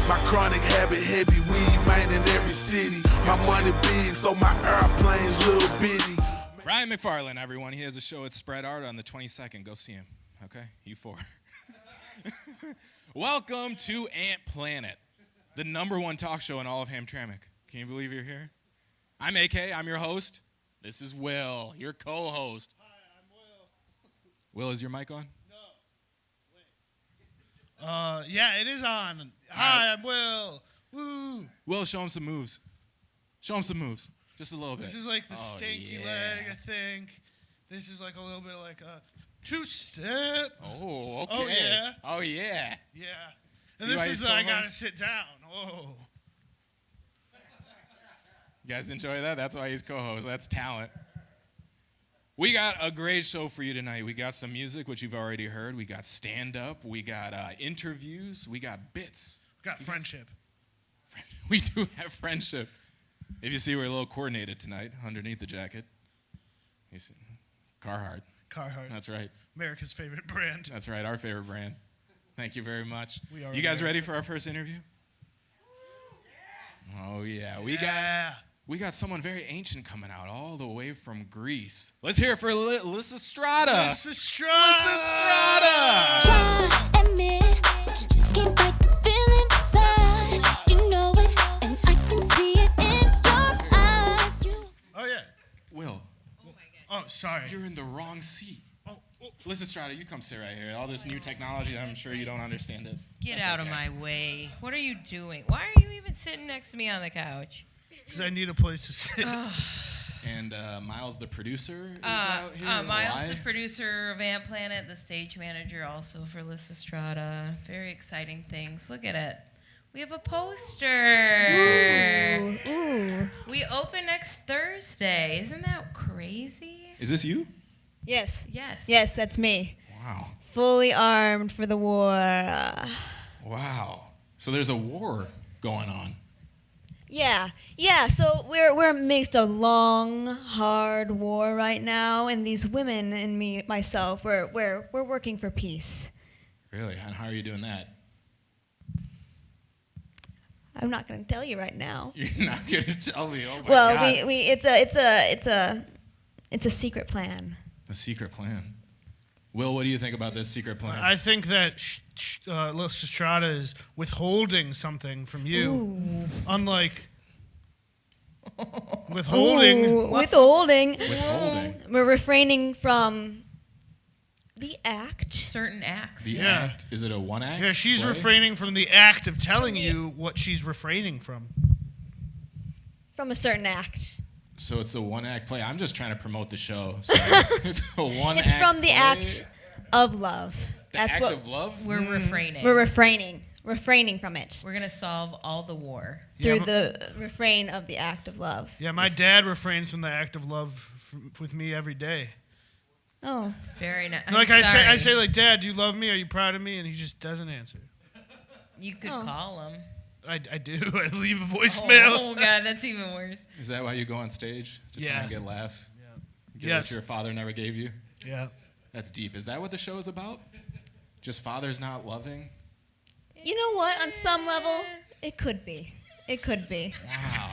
My chronic habit heavy, weed man in every city. My money big, so my airplane's little bitty. Ryan McFarlane, everyone. He has a show at Spread Art on the 22nd. Go see him, okay? You four. Welcome to Ant Planet, the #1 talk show in all of Hamtramck. Can you believe you're here? I'm AK. I'm your host. This is Will, your co-host. Hi, I'm Will. Will, is your mic on? No. Wait. Yeah, it is on. Hi, I'm Will. Woo. Will, show him some moves. Show him some moves. Just a little bit. This is like the stanky leg, I think. This is like a little bit like a two-step. Oh, okay. Oh, yeah. Oh, yeah. Yeah. See And this why is he's the I gotta co-host? sit down. Oh. You guys enjoy that? That's why he's co-host. That's talent. We got a great show for you tonight. We got some music, which you've already heard. We got stand-up. We got interviews. We got bits. We got friendship. We do have friendship. If you see, we're a little coordinated tonight underneath the jacket. You see, Carhartt. Carhartt. That's right. America's favorite brand. That's right, our favorite brand. Thank you very much. We You guys ready for our first interview? Oh, yeah. We got someone very ancient coming out all the way from Greece. Let's hear it for Lysistrata. Lysistrata. Try admit, but you just can't fight the feeling inside. You know it, and I can see it in your eyes. Oh, yeah. Will, Oh, sorry. you're in the wrong seat. Oh, Lysistrata, you come sit right here. All this new technology, I'm sure you don't understand it. Get That's out of okay. my way. What are you doing? Why are you even sitting next to me on the couch? because I need a place to sit. And Miles, the producer, is out here. Miles, Why? the producer of Ant Planet, the stage manager also for Lysistrata. Very exciting things. Look at it. We have a poster. Ooh. We open next Thursday. Isn't that crazy? Is this you? Yes. Yes. Yes, that's me. Wow. Fully armed for the war. Wow. So there's a war going on. Yeah. So we're amidst a long, hard war right now, and these women and myself, we're working for peace. Really? And how are you doing that? I'm not going to tell you right now. You're not going to tell me. Oh my Well, God. it's a secret plan. A secret plan. Will, what do you think about this secret plan? I think that Lysistrata is withholding something from you. Ooh. Unlike withholding. Ooh, withholding. Withholding. We're refraining from the act. Certain acts. The Yeah. act. Is it a one act? Yeah, she's play? refraining from the act of telling you what she's refraining from. From a certain act. So it's a one act play. I'm just trying to promote the show. So it's a one It's act from the play. act of love. The That's act what of love? We're refraining. we're refraining from it We're going to solve all the war. through Yeah, the refrain of the act of love. Yeah, my dad refrains from the act of love with me every day. Oh, Very nice. Like I say, like, Dad, do you love me? Are you proud of me? And he just doesn't answer. You could Oh. call him. I do. I leave a voicemail. Oh, God, that's even worse. Is that why you go on stage? To try Yeah. and get laughs? Get Yes. what your father never gave you? Yeah. That's deep. Is that what the show is about? Just fathers not loving? you know what? On some level, it could be. It could be. Wow.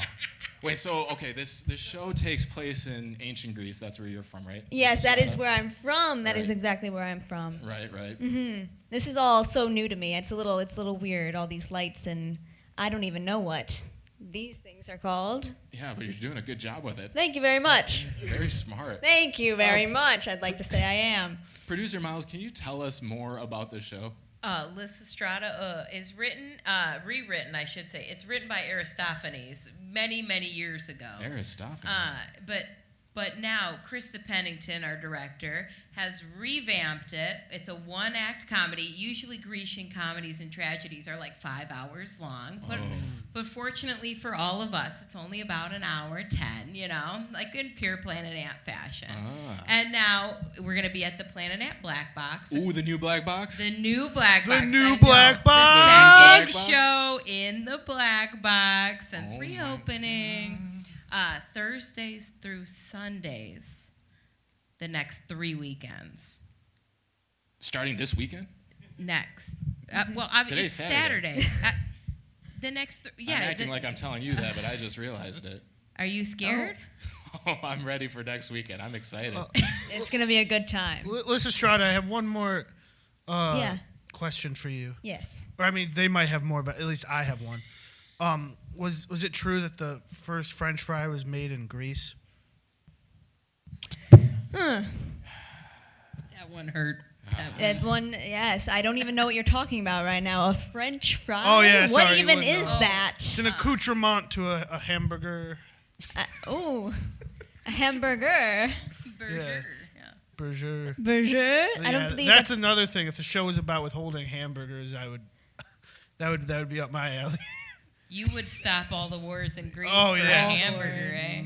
Wait, so, okay, this show takes place in ancient Greece. That's where you're from, right? Yes, that is where I'm from. That is Right. exactly where I'm from. Right, right. This is all so new to me. It's a little weird. All these lights and I don't even know what these things are called. Yeah, but you're doing a good job with it. Thank you very much. Very smart. Thank you very much. I'd like to say I am. Producer Miles, can you tell us more about the show? Lysistrata is rewritten, I should say. It's written by Aristophanes many, many years ago. Aristophanes. But now Krista Pennington, our director, has revamped it. It's a one-act comedy. Usually Grecian comedies and tragedies are like 5 hours long. But fortunately for all of us, it's only about an hour 10, you know, like in pure Planet Ant fashion. And now we're going to be at the Planet Ant Black Box. Ooh, the new black box? The new black box. The new I know. black box. The Black second box? show in the black box since Oh my reopening. Thursdays through Sundays, the next 3 weekends. Starting this weekend? Well, Today's it's Saturday. Saturday. The next, I'm acting like I'm telling you that, but I just realized it. Are you scared? Oh, I'm ready for next weekend. I'm excited. It's gonna be a good time. Listen, Strada, I have one more Yeah. question for you. Yes. Or I mean, they might have more, but at least I have one. Was it true that the first French fry was made in Greece? That one hurt. That one, yes. I don't even know what you're talking about right now. A French fry? Oh, yeah, What sorry, you even wouldn't is know. that? It's an accoutrement to a hamburger. Oh, a hamburger. Burger. Yeah. Burger. Burger? I don't believe that's another thing. If the show was about withholding hamburgers, I would. That would be up my alley. You would stop all the wars in Greece Oh, for yeah. a hamburger, eh?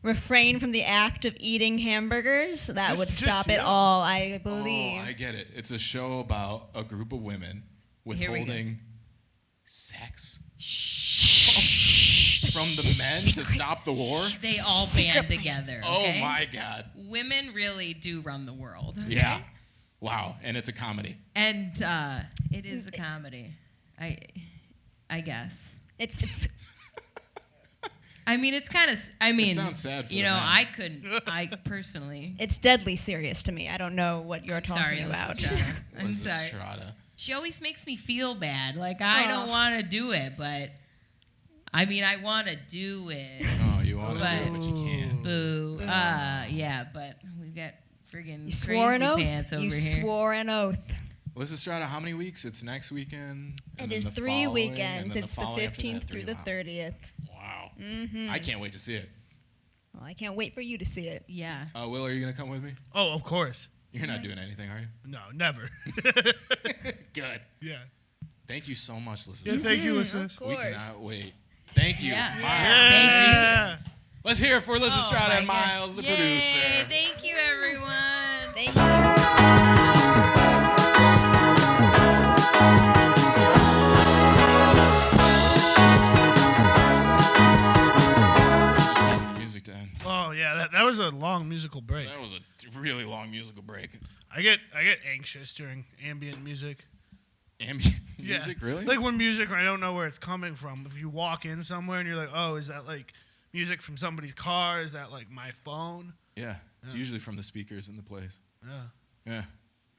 refrain from the act of eating hamburgers. That would stop it yeah. all, I believe. Oh, I get it. It's a show about a group of women Here we go. withholding sex from the men to stop the war. They all band together. Okay? Oh my God. Women really do run the world. Okay? Yeah. Wow. And it's a comedy. And it is a comedy. I guess. It's I mean, it's kind of. I mean, sounds sad for you the know, men. I couldn't. I personally. it's deadly serious to me. I don't know what you're talking Sorry, about. Estrada. I'm Was sorry. Estrada. She always makes me feel bad. Like I don't want to do it, but I mean, I want to do it. Oh, you want to do But- it, but you can't. Boo. Yeah, but we've got friggin' You swore an crazy oath. pants over You here. swore an oath. Liz Estrada, how many weeks? It's next weekend? It and is then the 3 following, and weekends. then It's the following after that, 15th through the 30th. Wow. Mm-hmm. I can't wait to see it. Well, I can't wait for you to see it. Yeah. Will, are you going to come with me? Oh, of course. You're not doing anything, are you? No, never. Good. yeah. Thank you so much, Liz Yeah, Estrada. thank you, Of Alyssa. We course. cannot wait. Thank you, Yeah. Miles. Yeah. Let's hear it for Liz Estrada and my God. Miles, the Yay, producer. Thank you, everyone. Thank you. Just wait for the music to end. Oh yeah, that was a long musical break. That was a really long musical break. I get anxious during ambient music. Ambient Yeah. music, really? Like when music, I don't know where it's coming from. If you walk in somewhere and you're like, oh, is that like music from somebody's car? Is that like my phone? Yeah, it's usually from the speakers in the place. Yeah. Yeah,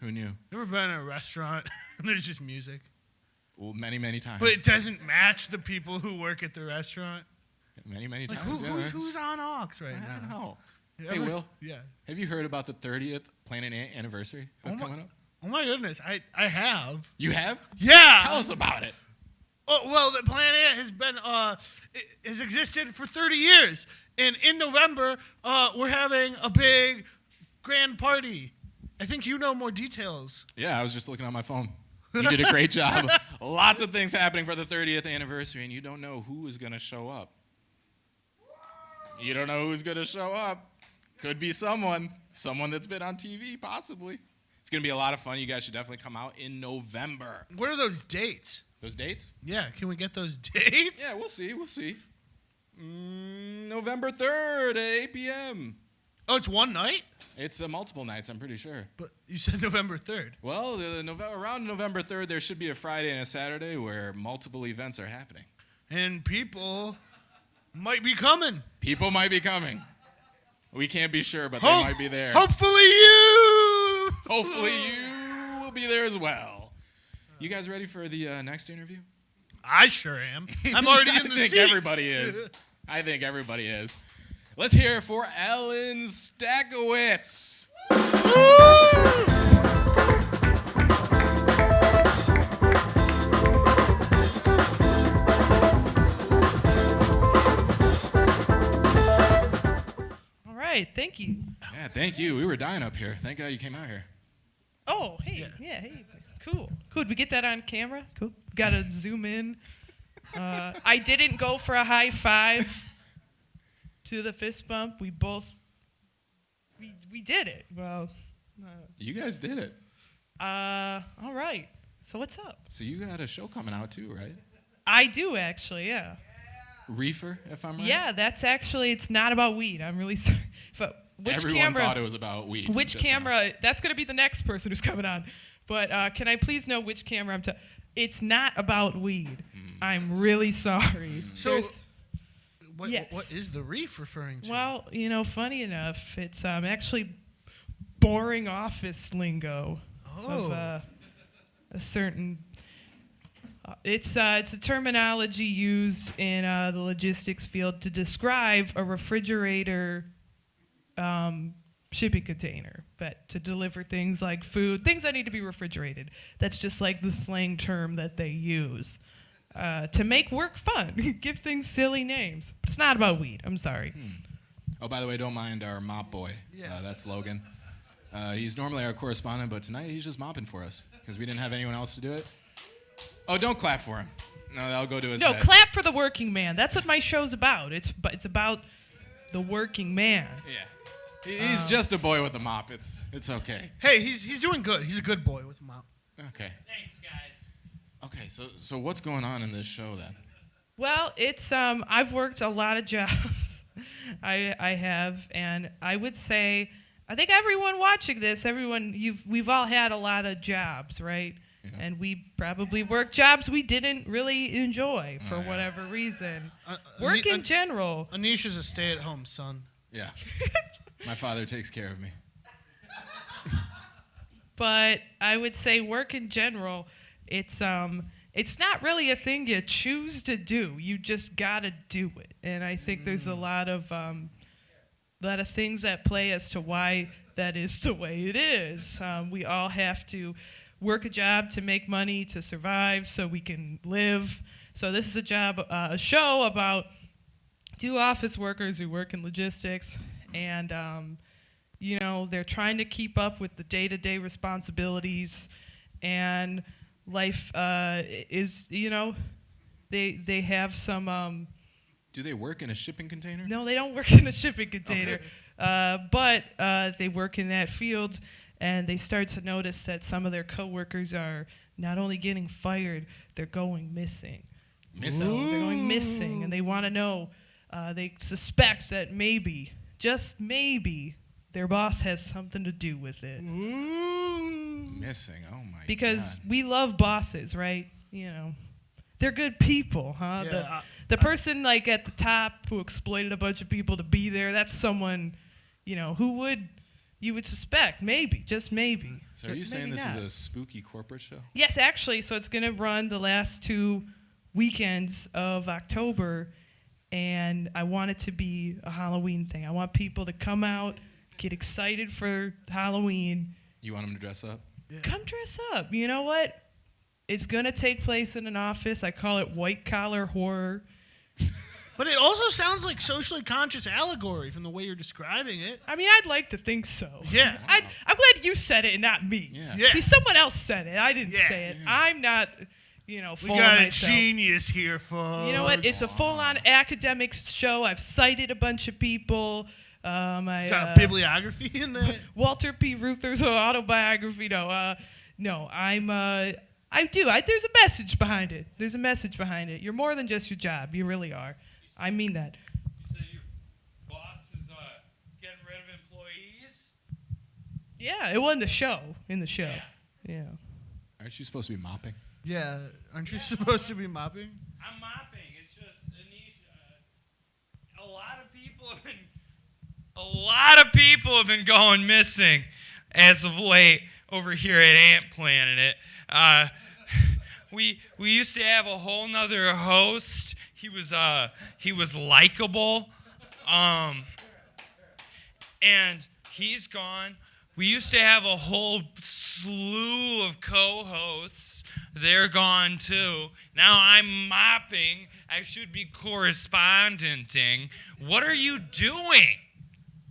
who knew? You ever been in a restaurant and there's just music? Well, many, many times. But it doesn't match the people who work at the restaurant? Many, many Like, times. who's on aux right I now? don't know. You Hey, ever- Will, Yeah. have you heard about the 30th Planet Anniversary that's coming up? Oh my goodness, I have. You have? Yeah. Tell us about it. Oh, well, the Planet has been has existed for 30 years, and in November we're having a big grand party. I think you know more details. Yeah, I was just looking on my phone. You did a great job. Lots of things happening for the 30th anniversary, and you don't know who is going to show up. You don't know who's going to show up. Could be someone that's been on TV, possibly. It's going to be a lot of fun. You guys should definitely come out in November. What are those dates? Those dates? Yeah, can we get those dates? Yeah, we'll see. November 3rd at 8 p.m. Oh, it's one night? It's multiple nights, I'm pretty sure. But you said November 3rd. Well, around November 3rd, there should be a Friday and a Saturday where multiple events are happening. And people might be coming. People might be coming. We can't be sure, but they might be there. Hopefully you. Hopefully you will be there as well. You guys ready for the next interview? I sure am. I'm already in the I think seat. everybody is. I think everybody is. Let's hear it for Ellen Stakowitz. All right, thank you. Yeah, thank you. We were dying up here. Thank God you came out here. Oh, hey, yeah, hey, cool. Did we get that on camera? Cool. Got to zoom in. I didn't go for a high five to the fist bump. We both, we did it. Well, You guys did it. all right. So what's up? So you got a show coming out too, right? I do actually, yeah. Reefer, if I'm right? Yeah, that's actually, it's not about weed. I'm really sorry. But which Everyone camera? thought it was about weed. Which just now. camera? That's going to be the next person who's coming on. But can I please know which camera I'm It's not about weed. I'm really sorry. So, There's- what is the reef referring to? well, funny enough, it's actually boring office lingo of a certain. It's a terminology used in the logistics field to describe a refrigerator shipping container, but to deliver things like food, things that need to be refrigerated. That's just like the slang term that they use to make work fun, give things silly names. But it's not about weed. I'm sorry. Oh, by the way, don't mind our mop boy. That's Logan. He's normally our correspondent, but tonight he's just mopping for us because we didn't have anyone else to do it. Oh, don't clap for him. No, that'll go to his head. Clap for the working man. That's what my show's about. It's about the working man. Yeah. He's just a boy with a mop. It's okay. Hey, he's doing good. He's a good boy with a mop. Okay. Thanks, guys. Okay, so what's going on in this show then? Well, it's I've worked a lot of jobs. I have, and I would say I think everyone watching this, we've all had a lot of jobs, right? Yeah. And we probably worked jobs we didn't really enjoy for whatever reason. Work in general. Anish is a stay-at-home son. Yeah. My father takes care of me. But I would say work in general, it's not really a thing you choose to do. You just gotta do it. And I think there's a lot of things at play as to why that is the way it is. We all have to work a job to make money to survive so we can live. So this is a show about two office workers who work in logistics, and they're trying to keep up with the day-to-day responsibilities, and life is, they have some. Do they work in a shipping container? No, they don't work in a shipping container, but they work in that field. And they start to notice that some of their coworkers are not only getting fired, they're going missing. So they're going missing, and they want to know. They suspect that maybe, just maybe, their boss has something to do with it. Missing, oh my Because God. we love bosses, right? They're good people, huh? Yeah, the person like at the top who exploited a bunch of people to be there, that's someone, who you would suspect, maybe, just maybe. So are you saying this is a spooky corporate show? Yes, actually. So it's going to run the last 2 weekends of October, and I want it to be a Halloween thing. I want people to come out, get excited for Halloween. You want them to dress up? Yeah. Come dress up. You know what? It's going to take place in an office. I call it white-collar horror. But it also sounds like socially conscious allegory from the way you're describing it. I mean, I'd like to think so. Yeah. I'm glad you said it and not me. Yeah. See, someone else said it. I didn't say it. Yeah. I'm not, We full got of a myself. genius here, folks. You know what? It's a full-on academic show. I've cited a bunch of people. Got a bibliography in there. Walter P. Reuther's autobiography. No, I do. There's a message behind it. There's a message behind it. You're more than just your job. You really are. I mean that. You said your boss is getting rid of employees? Yeah, it was in the show. Yeah. Aren't you supposed to be mopping? Yeah. Aren't you supposed to be mopping? I'm mopping. It's just Anish. A lot of people have been going missing as of late over here at Ant Planet. We used to have a whole nother host. He was likable, and he's gone. We used to have a whole slew of co-hosts. They're gone too. Now I'm mopping. I should be correspondenting. What are you doing?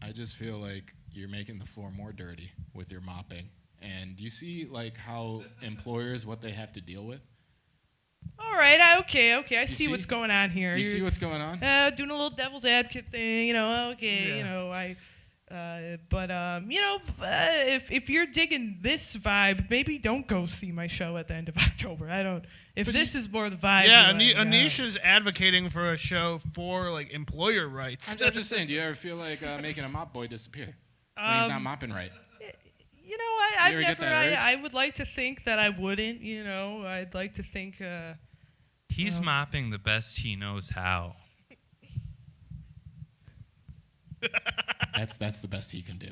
I just feel like you're making the floor more dirty with your mopping. And do you see like how employers, what they have to deal with? All right. Okay. I see what's going on here. You see what's going on? Doing a little devil's advocate thing. Okay. Yeah. If you're digging this vibe, maybe don't go see my show at the end of October. If this is more the vibe. Yeah, Anish is advocating for a show for like employer rights. I'm just saying, do you ever feel like making a mop boy disappear when he's not mopping right? You know, I've ever get never. that urge? I would like to think that I wouldn't. You know, I'd like to think. He's mopping the best he knows how. That's the best he can do.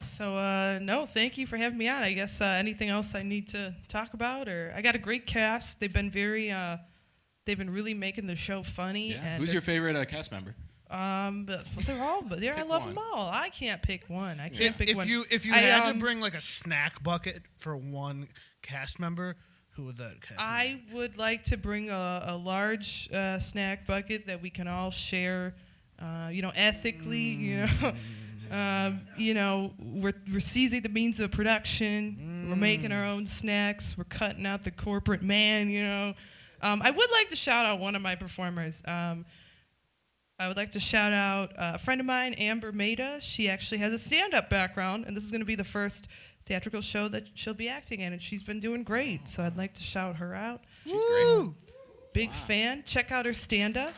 So no, thank you for having me on. I guess anything else I need to talk about, or I got a great cast. They've been they've been really making the show funny. Yeah. And Who's your favorite cast member? But they're all. I love them all. I can't pick one. I can't pick one. If you had to bring like a snack bucket for one cast member, who would that cast member? I would like to bring a large snack bucket that we can all share. You know, ethically. You know. You know, we're seizing the means of production. We're making our own snacks. We're cutting out the corporate man, you know. I would like to shout out one of my performers. I would like to shout out a friend of mine, Amber Maida. She actually has a stand-up background, and this is going to be the first theatrical show that she'll be acting in, and she's been doing great. So I'd like to shout her out. She's great. Big fan. Check out her stand-up.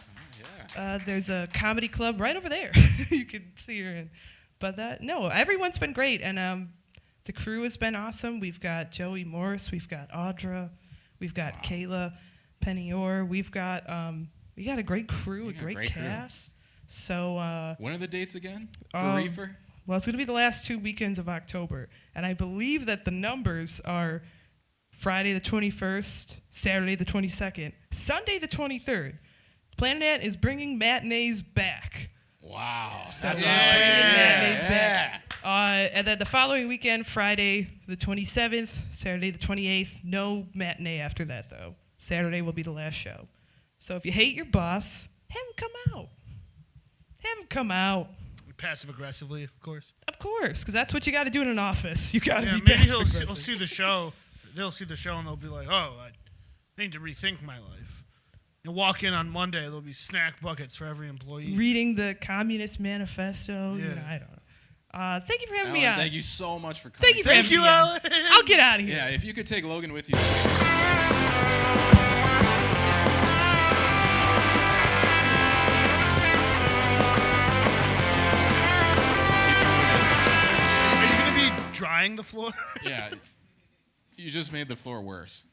Yeah. There's a comedy club right over there. You can see her in. But everyone's been great, and the crew has been awesome. We've got Joey Morris, we've got Audra, we've got Kayla Pennior, we got a great crew, a great cast. So when are the dates again for Reefer? Well, it's going to be the last 2 weekends of October, and I believe that the numbers are Friday the 21st, Saturday the 22nd, Sunday the 23rd. Planet Ant is bringing matinees back. Wow. So That's matinees back. And then the following weekend, Friday the 27th, Saturday the 28th. No matinee after that, though. Saturday will be the last show. So if you hate your boss, have him come out. Have him come out. Passive aggressively, of course. Of course, because that's what you got to do in an office. You got to be maybe passive he'll aggressive. see the show. They'll see the show and they'll be like, "Oh, I need to rethink my life." You'll walk in on Monday. There'll be snack buckets for every employee. Reading the Communist Manifesto. Yeah. You know, I don't know. Thank you for having me Alan, on. thank you so much for coming. Thank you for having me on. Alan. I'll get out of here. Yeah, if you could take Logan with you. Are you going to be drying the floor? Yeah, you just made the floor worse.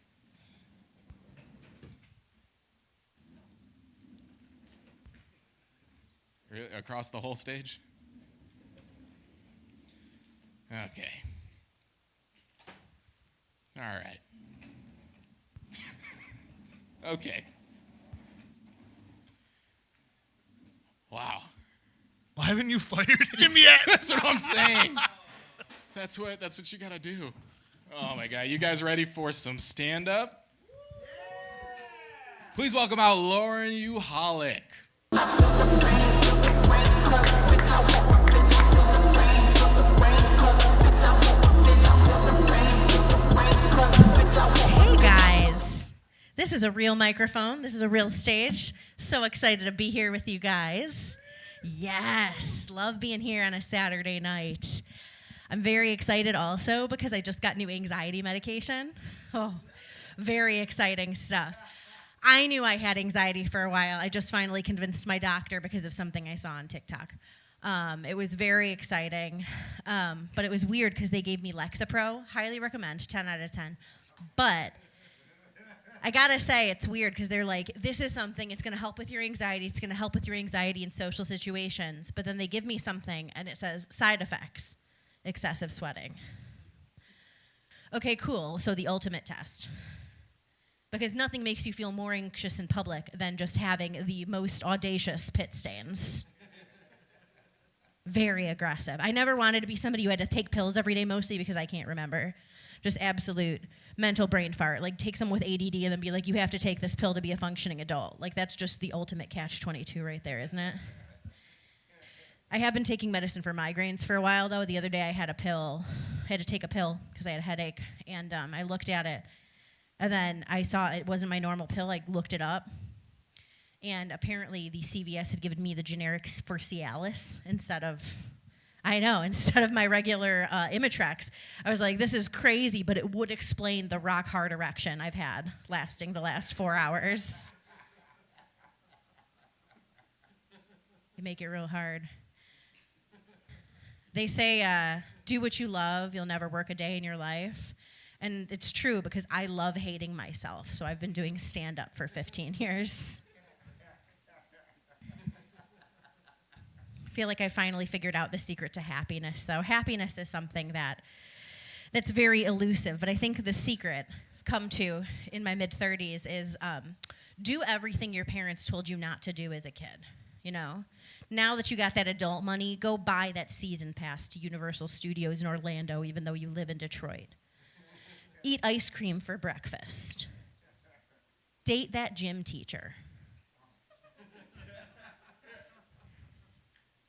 Really? Across the whole stage? Okay. All right. Okay. Wow. Why haven't you fired him yet? That's what I'm saying. That's what you gotta do. Oh my God. You guys ready for some stand-up? Please welcome out Lauren UKULELEIST. Hey guys, this is a real microphone. This is a real stage. So excited to be here with you guys. Yes, love being here on a Saturday night. I'm very excited also because I just got new anxiety medication. Oh, very exciting stuff. I knew I had anxiety for a while. I just finally convinced my doctor because of something I saw on TikTok. It was very exciting, but it was weird because they gave me Lexapro. Highly recommend, 10 out of 10. But I gotta say, it's weird because they're like, this is something, it's gonna help with your anxiety, it's gonna help with your anxiety in social situations. But then they give me something and it says side effects, excessive sweating. Okay, cool, so the ultimate test. Because nothing makes you feel more anxious in public than just having the most audacious pit stains. Very aggressive. I never wanted to be somebody who had to take pills every day, mostly because I can't remember. Just absolute mental brain fart. Like, take someone with ADD and then be like, you have to take this pill to be a functioning adult. Like, that's just the ultimate catch-22 right there, isn't it? I have been taking medicine for migraines for a while, though. The other day I had to take a pill because I had a headache, and I looked at it, and then I saw it wasn't my normal pill. I looked it up, and apparently the CVS had given me the generic for Cialis instead of my regular Imitrex. I was like, this is crazy, but it would explain the rock hard erection I've had lasting the last 4 hours. You make it real hard. They say do what you love, you'll never work a day in your life. And it's true because I love hating myself. So I've been doing stand-up for 15 years. I feel like I finally figured out the secret to happiness, though. Happiness is something that's very elusive. But I think the secret I've come to in my mid-30s is do everything your parents told you not to do as a kid, you know? Now that you got that adult money, go buy that season pass to Universal Studios in Orlando, even though you live in Detroit. Eat ice cream for breakfast. Date that gym teacher.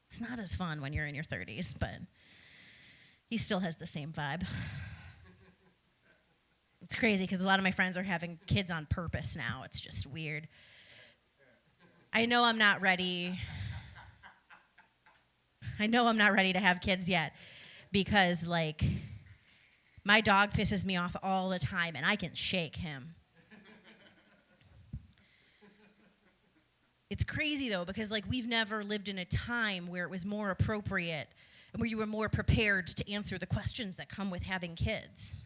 It's not as fun when you're in your 30s, but he still has the same vibe. It's crazy because a lot of my friends are having kids on purpose now. It's just weird. I know I'm not ready. I know I'm not ready to have kids yet because, like, my dog pisses me off all the time, and I can shake him. It's crazy, though, because, like, we've never lived in a time where it was more appropriate and where you were more prepared to answer the questions that come with having kids.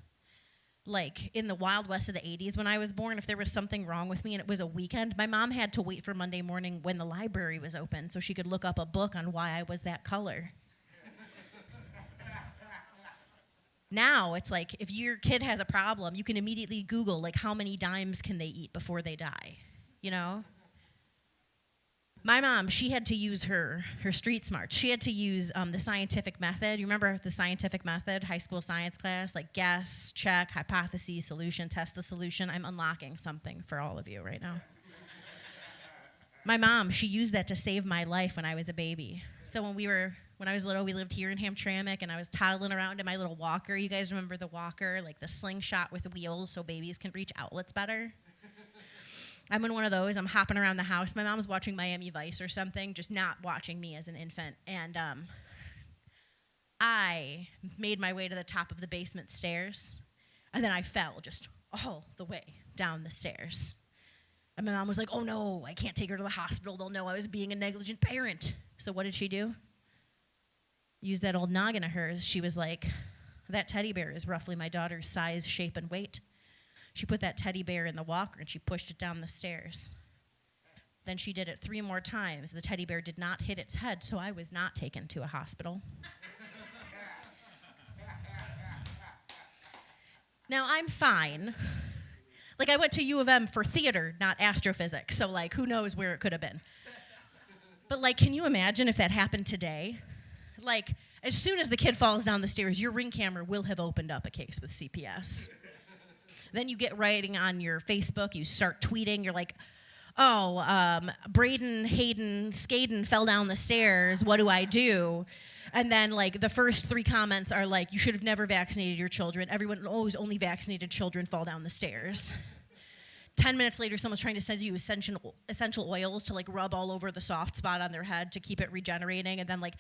Like, in the Wild West of the 80s when I was born, if there was something wrong with me and it was a weekend, my mom had to wait for Monday morning when the library was open so she could look up a book on why I was that color. Now, it's like, if your kid has a problem, you can immediately Google, like, how many dimes can they eat before they die, you know? My mom, she had to use her street smarts. She had to use the scientific method. You remember the scientific method, high school science class? Like guess, check, hypothesis, solution, test the solution. I'm unlocking something for all of you right now. My mom, she used that to save my life when I was a baby. So when I was little, we lived here in Hamtramck, and I was toddling around in my little walker. You guys remember the walker, like the slingshot with wheels so babies can reach outlets better? I'm in one of those. I'm hopping around the house. My mom's watching Miami Vice or something, just not watching me as an infant. And I made my way to the top of the basement stairs, and then I fell just all the way down the stairs. And my mom was like, oh, no, I can't take her to the hospital. They'll know I was being a negligent parent. So what did she do? Use that old noggin of hers. She was like, that teddy bear is roughly my daughter's size, shape, and weight. She put that teddy bear in the walker and she pushed it down the stairs. Then she did it 3 more times. The teddy bear did not hit its head, so I was not taken to a hospital. Now, I'm fine. Like, I went to U of M for theater, not astrophysics, so, like, who knows where it could have been. But, like, can you imagine if that happened today? Like, as soon as the kid falls down the stairs, your Ring camera will have opened up a case with CPS. Then you get writing on your Facebook, you start tweeting, you're like, oh, Braden, Hayden, Skaden fell down the stairs, what do I do? And then, like, the first 3 comments are like, you should have never vaccinated your children. Everyone knows only vaccinated children fall down the stairs. 10 minutes later, someone's trying to send you essential oils to, like, rub all over the soft spot on their head to keep it regenerating. And then, like,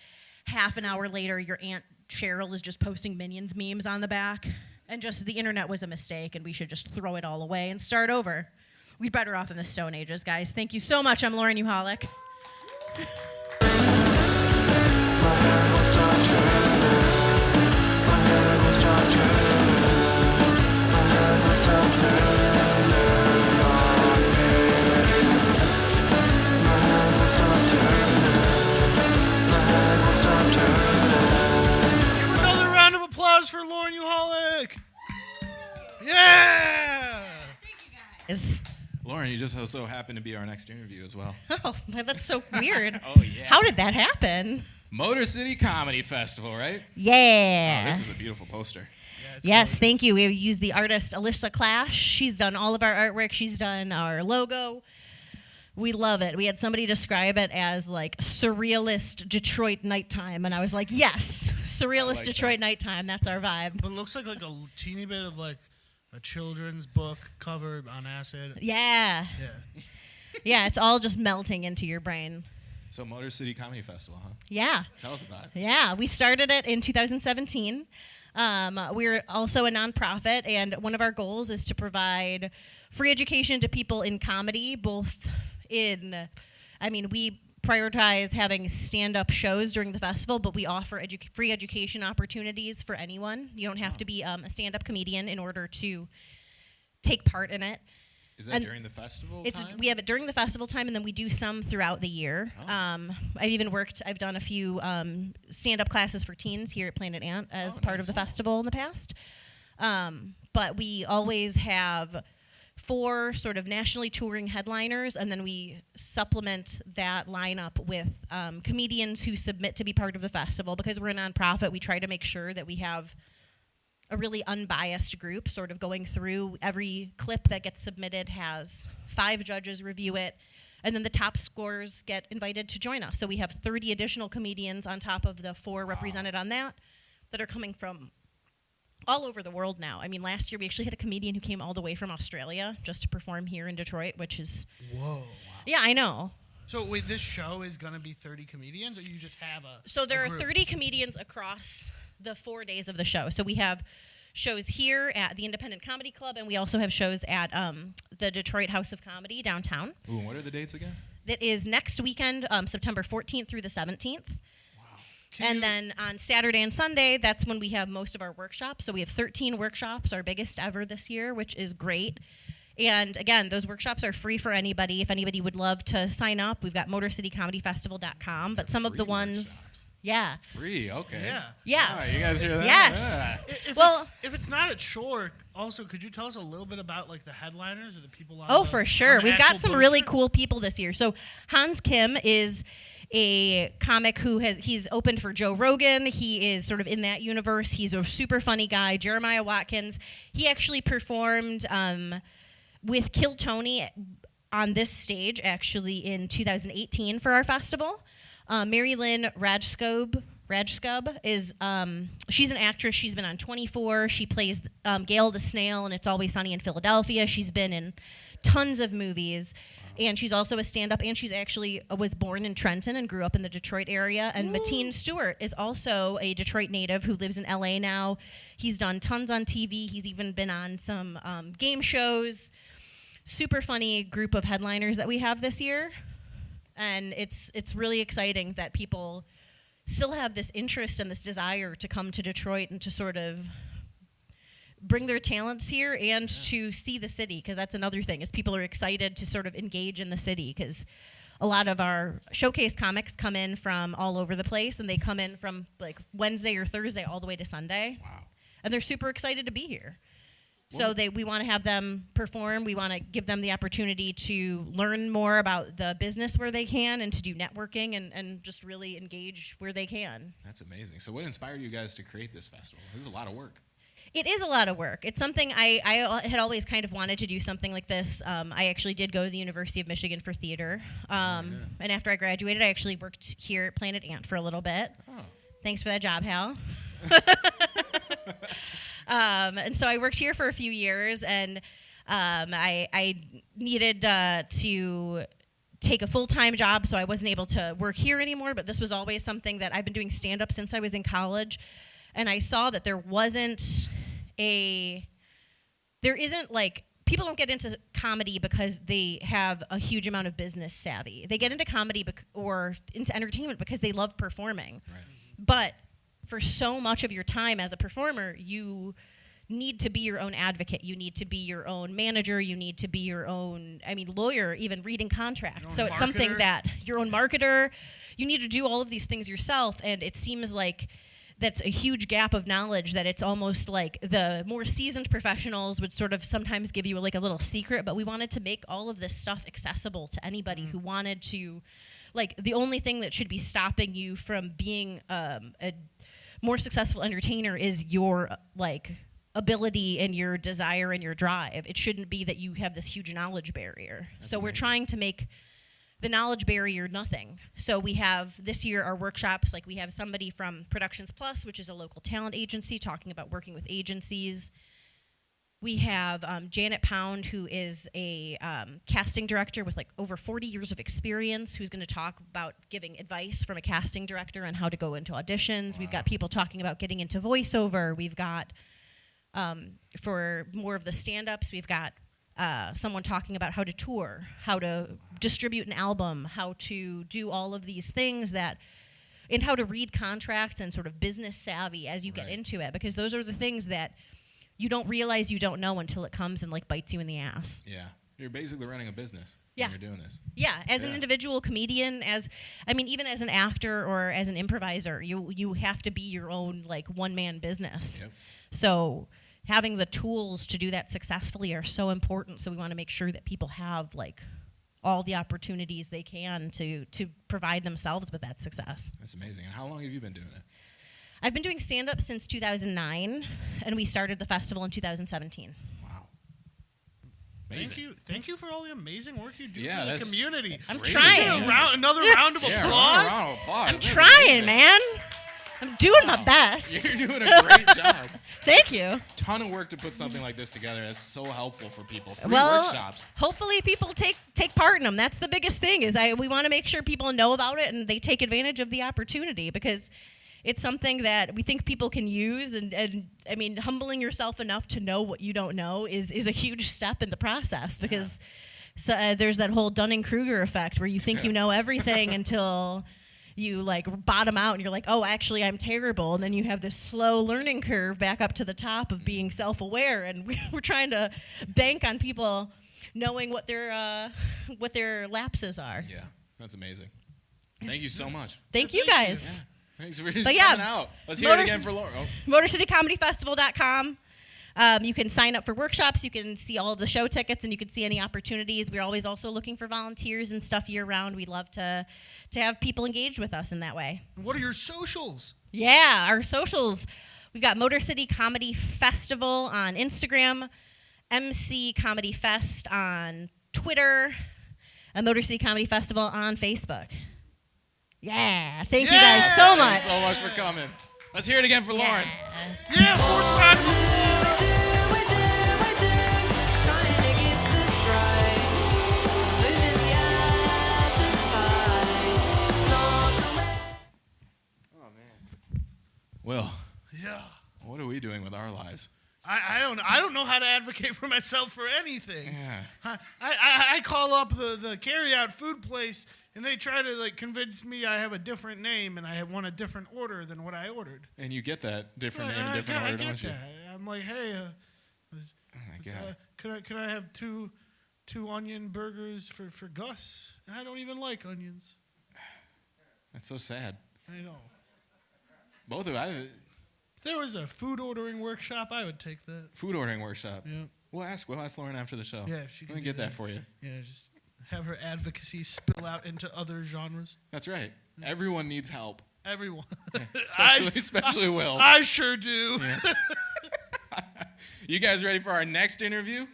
half an hour later, your Aunt Cheryl is just posting Minions memes on the back. And just the internet was a mistake, and we should just throw it all away and start over. We'd better off in the Stone Ages, guys. Thank you so much. I'm Lauren UKULELEIST. Give another round of applause for Lauren UKULELEIST. Yeah! Lauren, you just so happen to be our next interview as well. Oh, that's so weird. Oh, yeah. How did that happen? Motor City Comedy Festival, right? Yeah. Oh, this is a beautiful poster. Yes, thank you. We used the artist Alyssa Clash. She's done all of our artwork. She's done our logo. We love it. We had somebody describe it as like surrealist Detroit nighttime, and I was like, yes, surrealist like Detroit nighttime. That's our vibe. But it looks like a teeny bit of like a children's book cover on acid. Yeah. Yeah. Yeah, it's all just melting into your brain. So Motor City Comedy Festival, huh? Yeah. Tell us about it. Yeah, we started it in 2017. We're also a nonprofit, and one of our goals is to provide free education to people in comedy, both in, we prioritize having stand-up shows during the festival, but we offer free education opportunities for anyone. You don't have to be a stand-up comedian in order to take part in it. Is that during the festival time? We have it during the festival time, and then we do some throughout the year. I've done a few stand-up classes for teens here at Planet Ant as part of the festival in the past. But we always have 4 sort of nationally touring headliners, and then we supplement that lineup with comedians who submit to be part of the festival. Because we're a nonprofit, we try to make sure that we have a really unbiased group sort of going through. Every clip that gets submitted has 5 judges review it, and then the top scorers get invited to join us. So we have 30 additional comedians on top of the 4 represented on that are coming from all over the world now. I mean, last year we actually had a comedian who came all the way from Australia just to perform here in Detroit, which is... Whoa. Wow. Yeah, I know. So wait, this show is going to be 30 comedians, or you just have a So there a are group? 30 comedians across the 4 days of the show. So we have shows here at the Independent Comedy Club, and we also have shows at the Detroit House of Comedy downtown. Ooh, what are the dates again? That is next weekend, September 14th through the 17th. And then on Saturday and Sunday, that's when we have most of our workshops. So we have 13 workshops, our biggest ever this year, which is great. And again, those workshops are free for anybody. If anybody would love to sign up, we've got MotorCityComedyFestival.com. But some of the ones, yeah. Free, okay. Yeah. Oh, you guys hear that? Yes. Yeah. If it's not at Shore, also, could you tell us a little bit about like the headliners or the people on Oh, the, for sure. on the We've got actual some really poster? cool people this year. So Hans Kim is a comic he's opened for Joe Rogan. He is sort of in that universe. He's a super funny guy. Jeremiah Watkins. He actually performed with Kill Tony on this stage actually in 2018 for our festival. Mary Lynn Rajskub is she's an actress. She's been on 24. She plays Gail the Snail in It's Always Sunny in Philadelphia. She's been in tons of movies. And she's also a stand-up, and she's actually was born in Trenton and grew up in the Detroit area. And Mateen Stewart is also a Detroit native who lives in LA now. He's done tons on TV. He's even been on some game shows. Super funny group of headliners that we have this year. And it's really exciting that people still have this interest and this desire to come to Detroit and to sort of bring their talents here and to see the city, because that's another thing, is people are excited to sort of engage in the city, because a lot of our showcase comics come in from all over the place, and they come in from like Wednesday or Thursday all the way to Sunday. Wow. And they're super excited to be here. So we want to have them perform. We want to give them the opportunity to learn more about the business where they can, and to do networking and just really engage where they can. That's amazing. So what inspired you guys to create this festival? This is a lot of work. It is a lot of work. It's something I had always kind of wanted to do something like this. I actually did go to the University of Michigan for theater. And after I graduated, I actually worked here at Planet Ant for a little bit. Oh. Thanks for that job, Hal. And so I worked here for a few years, and I needed to take a full-time job, so I wasn't able to work here anymore, but this was always something that I've been doing stand-up since I was in college. And I saw that there isn't like, people don't get into comedy because they have a huge amount of business savvy. They get into comedy or into entertainment because they love performing. Right. But for so much of your time as a performer, you need to be your own advocate. You need to be your own manager. You need to be your own, lawyer, even reading contracts. So it's something that, your own marketer, you need to do all of these things yourself. And it seems like that's a huge gap of knowledge, that it's almost like the more seasoned professionals would sort of sometimes give you like a little secret, but we wanted to make all of this stuff accessible to anybody who wanted to, like, the only thing that should be stopping you from being a more successful entertainer is your ability and your desire and your drive. It shouldn't be that you have this huge knowledge barrier. So we're trying to make the knowledge barrier nothing. So we have this year our workshops, like we have somebody from Productions Plus, which is a local talent agency, talking about working with agencies. We have Janet Pound, who is a casting director with like over 40 years of experience, who's going to talk about giving advice from a casting director on how to go into auditions. Wow. We've got people talking about getting into voiceover. We've got, for more of the stand-ups, we've got someone talking about how to tour, how to distribute an album, how to do all of these things and how to read contracts and sort of business savvy as you get into it, because those are the things that you don't realize you don't know until it comes and like bites you in the ass. Yeah. You're basically running a business Yeah. when you're doing this. Yeah, as an individual comedian, even as an actor or as an improviser, you have to be your own like one-man business. Yep. So having the tools to do that successfully are so important. So we want to make sure that people have like all the opportunities they can to provide themselves with that success. That's amazing. And how long have you been doing it? I've been doing stand-up since 2009, and we started the festival in 2017. Wow. Amazing. Thank you for all the amazing work you do Yeah, for the that's community. I'm great. trying. Another round of Yeah, applause. round of applause. I'm That's trying, amazing. man. I'm doing my best. You're doing a great job. Thank you. Ton of work to put something like this together. That's so helpful for people. Free Well, workshops. hopefully people take part in them. That's the biggest thing we want to make sure people know about it and they take advantage of the opportunity, because it's something that we think people can use. And I mean, humbling yourself enough to know what you don't know is a huge step in the process, because there's that whole Dunning-Kruger effect where you think you know everything until you like bottom out and you're like, oh, actually I'm terrible. And then you have this slow learning curve back up to the top of being self-aware. And we're trying to bank on people knowing what their lapses are. Yeah, that's amazing. Thank you so much. Thank you guys. Thanks for just But yeah, coming out. Let's hear it again for Laura. Oh. MotorCityComedyFestival.com. You can sign up for workshops. You can see all of the show tickets, and you can see any opportunities. We're always also looking for volunteers and stuff year round. We'd love to have people engaged with us in that way. What are your socials? Yeah, our socials. We've got Motor City Comedy Festival on Instagram, MC Comedy Fest on Twitter, and Motor City Comedy Festival on Facebook. Yeah, thank you guys so much. Thanks so much for coming. Let's hear it again for Lauren. Yeah, fourth round. Will, Yeah. what are we doing with our lives? I don't know how to advocate for myself for anything. Yeah. I call up the carry-out food place, and they try to like convince me I have a different name and I want a different order than what I ordered. And you get that different Yeah, name and different order, I get don't you? that. I'm like, hey, Oh my God. could I have two onion burgers for Gus? And I don't even like onions. That's so sad. I know. Both of us. If there was a food ordering workshop, I would take that. Food ordering workshop. Yeah. We'll ask Lauren after the show. Yeah, if she Let can me do get that that. for you. Yeah, just have her advocacy spill out into other genres. That's right. Everyone needs help. Everyone. Especially Will. I sure do. Yeah. You guys ready for our next interview? Yeah!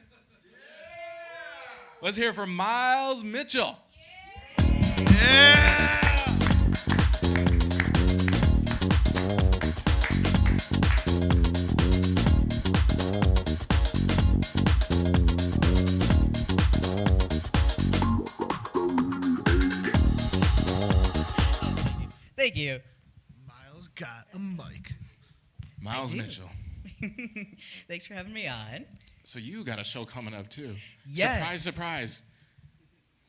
Let's hear from Miles Mitchell. Yeah. Thank you. Miles got a mic. Miles I do. Mitchell. Thanks for having me on. So you got a show coming up too. Yes. Surprise, surprise.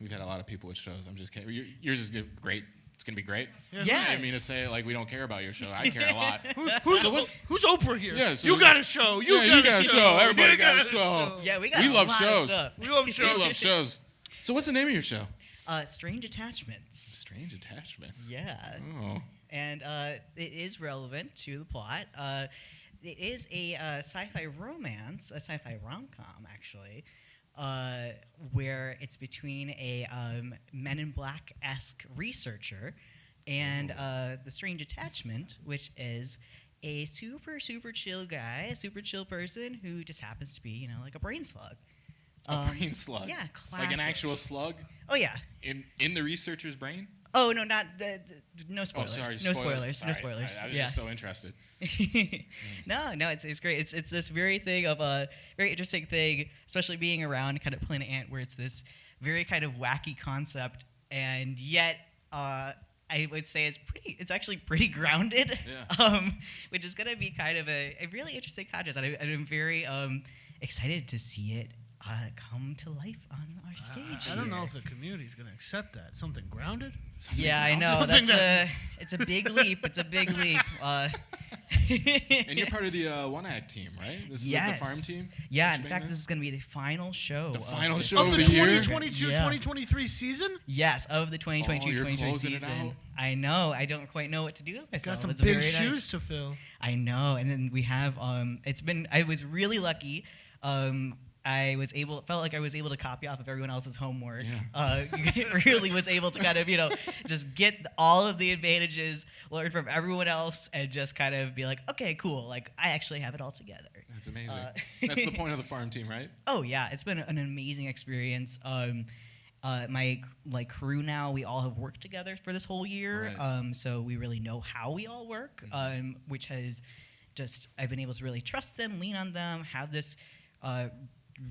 We've had a lot of people with shows. I'm just kidding. Yours is great. It's going to be great. Yeah. I didn't mean to say it like we don't care about your show. I care a lot. Who's Oprah here? Yeah, so you got a show. You got a show. Everybody You got a show. Yeah, we got We a love lot shows. of stuff. We love shows. We love shows. So what's the name of your show? Strange Attachments. Strange Attachments. Yeah. Oh. And it is relevant to the plot. It is a sci-fi romance, a sci-fi rom-com, actually, where it's between a Men in Black-esque researcher and the Strange Attachment, which is a super, super chill guy, a super chill person who just happens to be, like a brain slug. A brain slug. Yeah, Like an classic. actual slug Oh, yeah. in the researcher's brain? Oh, no, not no Oh, spoilers. sorry. No spoilers. Sorry. No spoilers. I was yeah. just so interested. No, it's great. It's this very thing of a very interesting thing, especially being around kind of Planet Ant, where it's this very kind of wacky concept, and yet I would say it's actually pretty grounded, Yeah. Which is going to be kind of a really interesting contrast. And I'm very excited to see it come to life on our stage. I don't know here. if the community's going to accept that. Something grounded? Yeah, I know. It's a big leap. It's a big leap. And you're part of the one-act team, right? This is Yes. the farm team? Yeah, that in you're fact, making this is going to be the final show. The final this show Of the of the year? 2022-2023 season? Yes, of the Oh, 2022-2023 you're closing it season. out. I know. I don't quite know what to do with myself. Got some It's big very shoes nice. to fill. I know. And then we have I was really lucky. Felt like I was able to copy off of everyone else's homework. Really was able to kind of, just get all of the advantages, learn from everyone else, and just kind of be like, okay, cool. Like, I actually have it all together. That's amazing. That's the point of the farm team, right? Oh, yeah. It's been an amazing experience. My crew now, we all have worked together for this whole year. Right. So we really know how we all work, which has I've been able to really trust them, lean on them, have this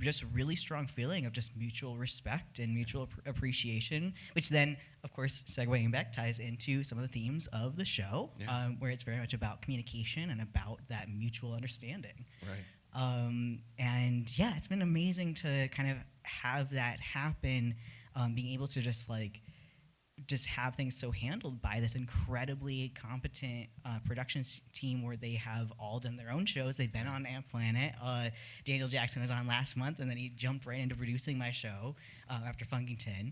just really strong feeling of just mutual respect and mutual appreciation, which then, of course, segueing back, ties into some of the themes of the show, where it's very much about communication and about that mutual understanding. Right. And yeah, it's been amazing to kind of have that happen, being able to just have things so handled by this incredibly competent production team where they have all done their own shows. They've been on Ant Planet. Daniel Jackson was on last month, and then he jumped right into producing my show after Funkington.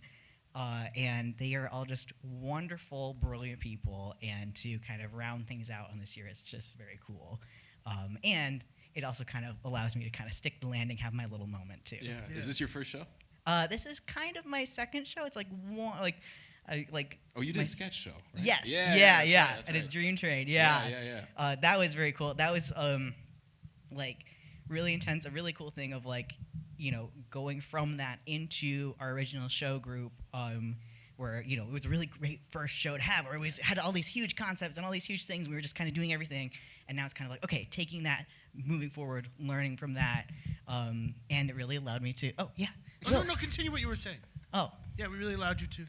And they are all just wonderful, brilliant people. And to kind of round things out on this year, it's just very cool. And it also kind of allows me to kind of stick the landing, have my little moment too. Yeah. Is this your first show? This is kind of my second show. It's like one, Oh, you did a sketch show, right? Yes. Yeah. I did Dream Train. Yeah. That was very cool. That was really intense. A really cool thing of going from that into our original show group, where it was a really great first show to have, where we had all these huge concepts and all these huge things. We were just kind of doing everything, and now it's kind of like, okay, taking that, moving forward, learning from that, and it really allowed me to. Oh yeah. No, continue what you were saying. Oh. Yeah, we really allowed you to.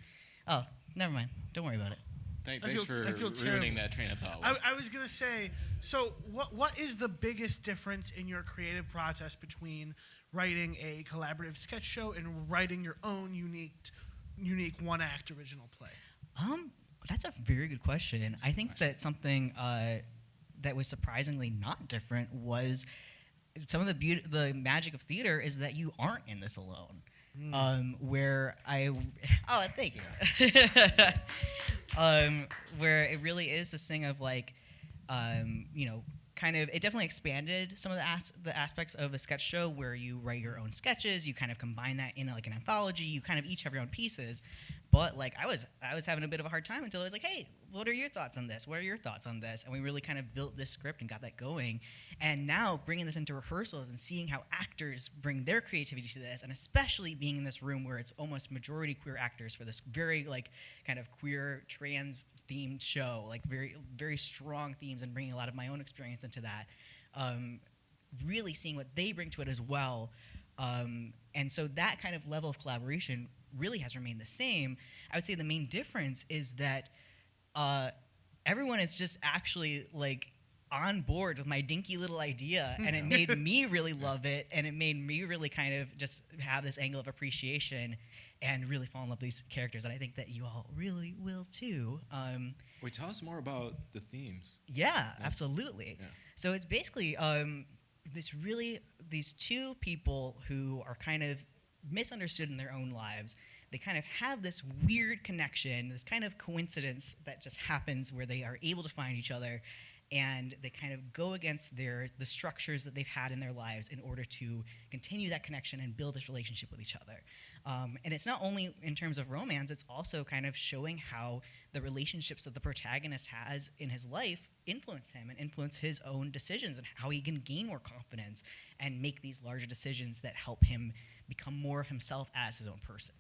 Oh, never mind. Don't worry about it. Thanks for ruining that train of thought. I was going to say, so what is the biggest difference in your creative process between writing a collaborative sketch show and writing your own unique one-act original play? That's a very good question. And I think that something that was surprisingly not different was some of the magic of theater is that you aren't in this alone. Thank you. Where it really is this thing of kind of, it definitely expanded some of the aspects of a sketch show where you write your own sketches, you kind of combine that in an anthology, you kind of each have your own pieces. But I was having a bit of a hard time until I was like, hey, what are your thoughts on this? What are your thoughts on this? And we really kind of built this script and got that going. And now bringing this into rehearsals and seeing how actors bring their creativity to this, and especially being in this room where it's almost majority queer actors for this very kind of queer trans themed show, very, very strong themes, and bringing a lot of my own experience into that. Really seeing what they bring to it as well. And so that kind of level of collaboration really has remained the same. I would say the main difference is that everyone is just actually on board with my dinky little idea, and it made me really love it, and it made me really kind of just have this angle of appreciation and really fall in love with these characters, and I think that you all really will too. Wait, tell us more about the themes. Yeah, absolutely. Yeah. So it's basically these two people who are kind of misunderstood in their own lives. They kind of have this weird connection, this kind of coincidence that just happens where they are able to find each other, and they kind of go against the structures that they've had in their lives in order to continue that connection and build this relationship with each other. And it's not only in terms of romance, it's also kind of showing how the relationships that the protagonist has in his life influence him and influence his own decisions, and how he can gain more confidence and make these larger decisions that help him become more of himself as his own person.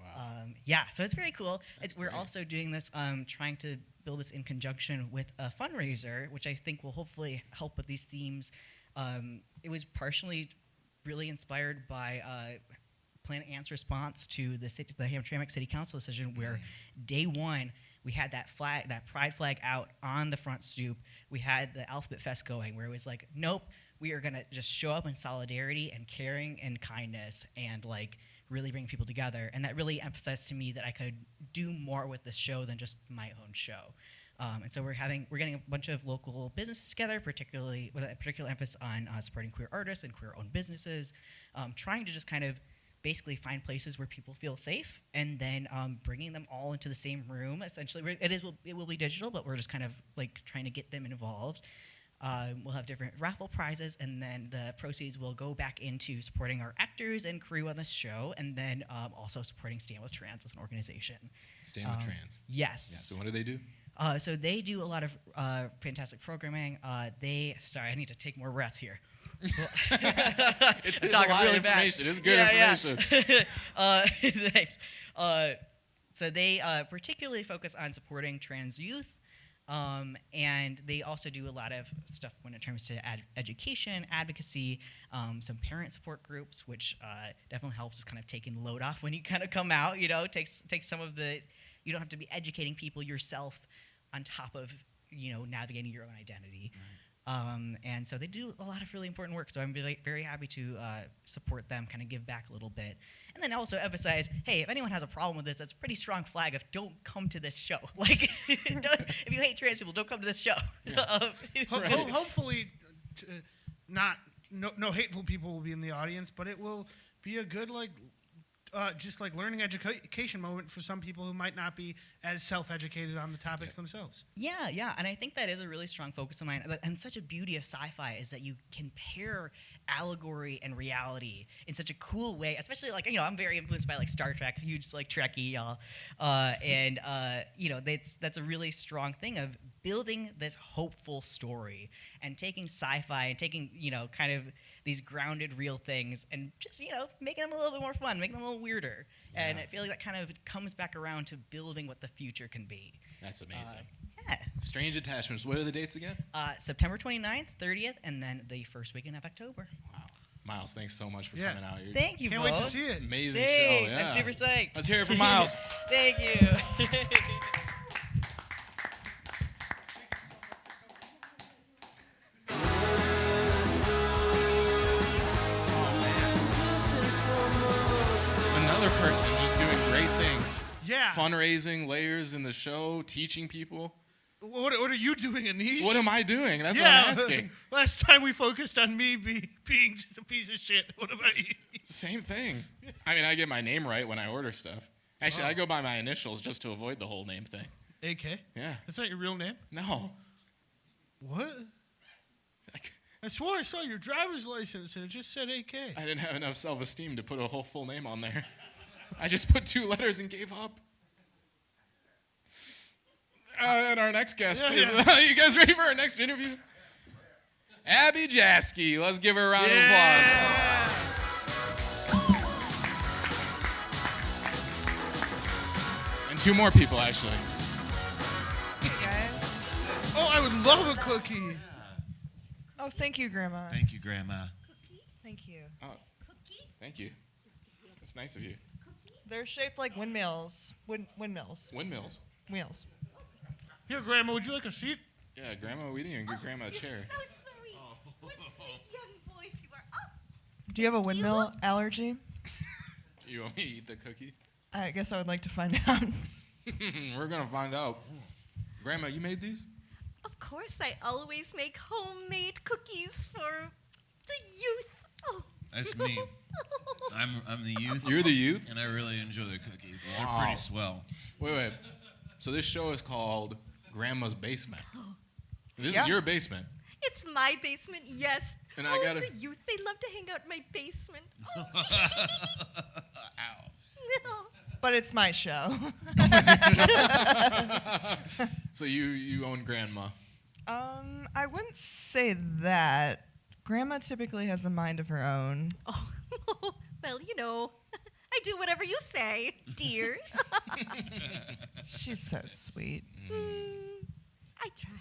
Wow. So it's very cool. We're also doing this, trying to build this in conjunction with a fundraiser, which I think will hopefully help with these themes. It was partially really inspired by Planet Ant's response to the Hamtramck City Council decision, where day one we had that pride flag out on the front stoop. We had the Alphabet Fest going, where it was like, nope, we are gonna just show up in solidarity and caring and kindness and like really bring people together. And that really emphasized to me that I could do more with this show than just my own show. And so we're getting a bunch of local businesses together, particularly with a particular emphasis on supporting queer artists and queer-owned businesses, trying to just kind of basically find places where people feel safe, and then bringing them all into the same room. Essentially, it will be digital, but we're just kind of like trying to get them involved. We'll have different raffle prizes, and then the proceeds will go back into supporting our actors and crew on the show, and then also supporting Stand With Trans as an organization. Stand With Trans. Yes. Yeah, so what do? So they do a lot of fantastic programming. Sorry, I need to take more breaths here. It's a lot of information. It's good information. Thanks. So they particularly focus on supporting trans youth, and they also do a lot of stuff when it comes to education, advocacy, some parent support groups, which definitely helps us kind of taking the load off when you kind of come out. You know, takes some of the. You don't have to be educating people yourself on top of, navigating your own identity. Right. And so they do a lot of really important work. So I'm very, very happy to support them, kind of give back a little bit. And then also emphasize, hey, if anyone has a problem with this, that's a pretty strong flag of don't come to this show. Like, if you hate trans people, don't come to this show. Yeah. Hopefully, no hateful people will be in the audience, but it will be a good, just like learning education moment for some people who might not be as self-educated on the topics themselves. Yeah, and I think that is a really strong focus of mine. And such a beauty of sci-fi is that you can pair allegory and reality in such a cool way. Especially I'm very influenced by Star Trek, huge Trekkie, y'all, and that's a really strong thing of building this hopeful story and taking sci-fi and taking kind of these grounded real things and just making them a little bit more fun, making them a little weirder. Yeah. And I feel like that kind of comes back around to building what the future can be. That's amazing. Yeah. Strange Attachments. What are the dates again? September 29th, 30th, and then the first weekend of October. Wow. Miles, thanks so much for coming out here. Thank you, Can't wait to see it. Amazing Thanks. show. Yeah. I'm super psyched. Let's hear it for Miles. Thank you. Person just doing great things. Yeah. Fundraising, layers in the show, teaching people. What are you doing, Anish? What am I doing? That's what I'm asking. Last time we focused on me being just a piece of shit. What about you? It's the same thing. I mean, I get my name right when I order stuff. Actually, I go by my initials just to avoid the whole name thing. AK? Yeah. That's not your real name? No. What? I swore I saw your driver's license and it just said AK. I didn't have enough self-esteem to put a whole full name on there. I just put 2 letters and gave up. And our next guest is... you guys ready for our next interview? Abby Jaski. Let's give her a round of applause. And 2 more people, actually. Hey, guys. Oh, I would love a cookie. Oh, thank you, Grandma. Thank you, Grandma. Thank you. Oh, thank you. That's nice of you. They're shaped like windmills. Windmills. Windmills. Wheels. Here, Grandma, would you like a seat? Yeah, Grandma, we didn't even give Grandma a chair. So sweet. What sweet young boys you are. Oh, Do you have a windmill allergy? You want me to eat the cookie? I guess I would like to find out. We're going to find out. Grandma, you made these? of course, I always make homemade cookies for the youth. Oh. That's me. I'm the youth. You're the youth? And I really enjoy the cookies. Wow. They're pretty swell. Wait. So this show is called Grandma's Basement. This Yeah. is your basement. It's my basement, yes. And I gotta- the youth, they love to hang out in my basement. Oh. Ow. No. But it's my show. So you own Grandma. I wouldn't say that. Grandma typically has a mind of her own. Oh, well, you know, I do whatever you say, dear. She's so sweet. I try.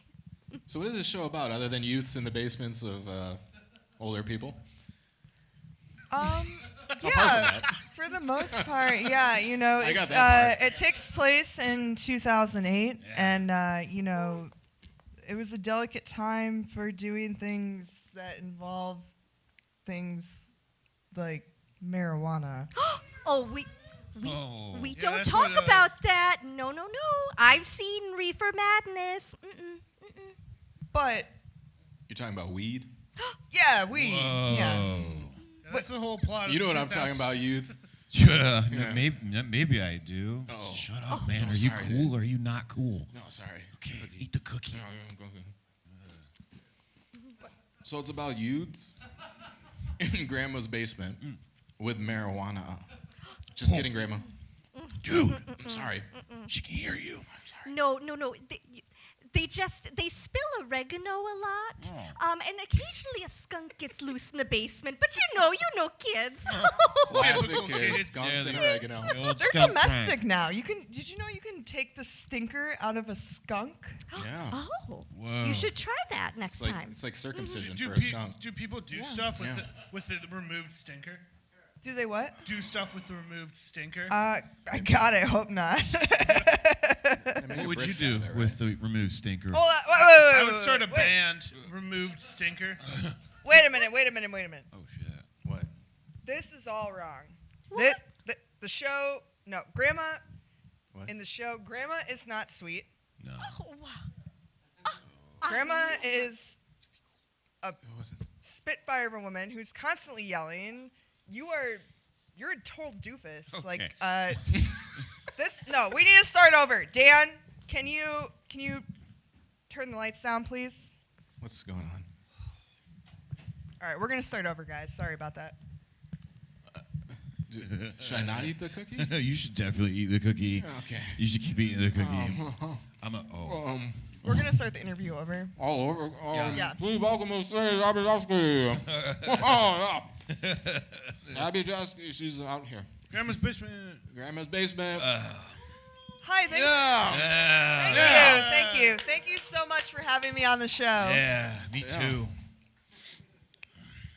So what is this show about, other than youths in the basements of older people? Yeah, for the most part, yeah. You know, I got it's, that part. it takes place in 2008, and you know, it was a delicate time for doing things that involve things like marijuana. Oh, we Oh. we Yeah, don't that's talk what, about that. No, no, no. I've seen Reefer Madness. But You're talking about weed? yeah, we yeah. Yeah, that's the whole plot. You of know what the I'm talking 2000s. about, youth? Yeah, Yeah. maybe I do. Oh. Shut up, man. Oh, Are you sorry, cool dude. or are you not cool? No, sorry. Okay, eat the cookie. So it's about youths in grandma's basement with marijuana. Just kidding, grandma. Dude, I'm sorry. she can hear you. No, no, no. They spill oregano a lot, and occasionally a skunk gets loose in the basement. But you know, kids. Classic Typical kids, kids. skunks and Yeah, oregano. The old They're skunk domestic prank. now. Did you know you can take the stinker out of a skunk? Yeah. Oh, Whoa. you should try that next time. It's like circumcision Do, for a skunk. do people do stuff Yeah. with the removed stinker? Do they what? Do stuff with the removed stinker? I got it. Hope not. What would you do with the removed stinker? Hold on. Wait. I would start a band. Removed stinker. Wait a minute. Oh shit. What? This is all wrong. What? The show. No, Grandma. What? In the show, Grandma is not sweet. No. Oh, wow. Grandma is a What was it? spitfire of a woman who's constantly yelling. You're a total doofus. Okay. Like we need to start over. Dan, can you turn the lights down, please? What's going on? All right, we're gonna start over, guys. Sorry about that. Should I not eat the cookie? You should definitely eat the cookie. Okay. You should keep eating the cookie. We're gonna start the interview over. All over. Yeah. Please welcome to stage Abby Josky. Abby Josky, she's out here. Grandma's basement. Grandma's basement. Hi, thanks. Yeah. Thank you so much for having me on the show. Yeah, me too.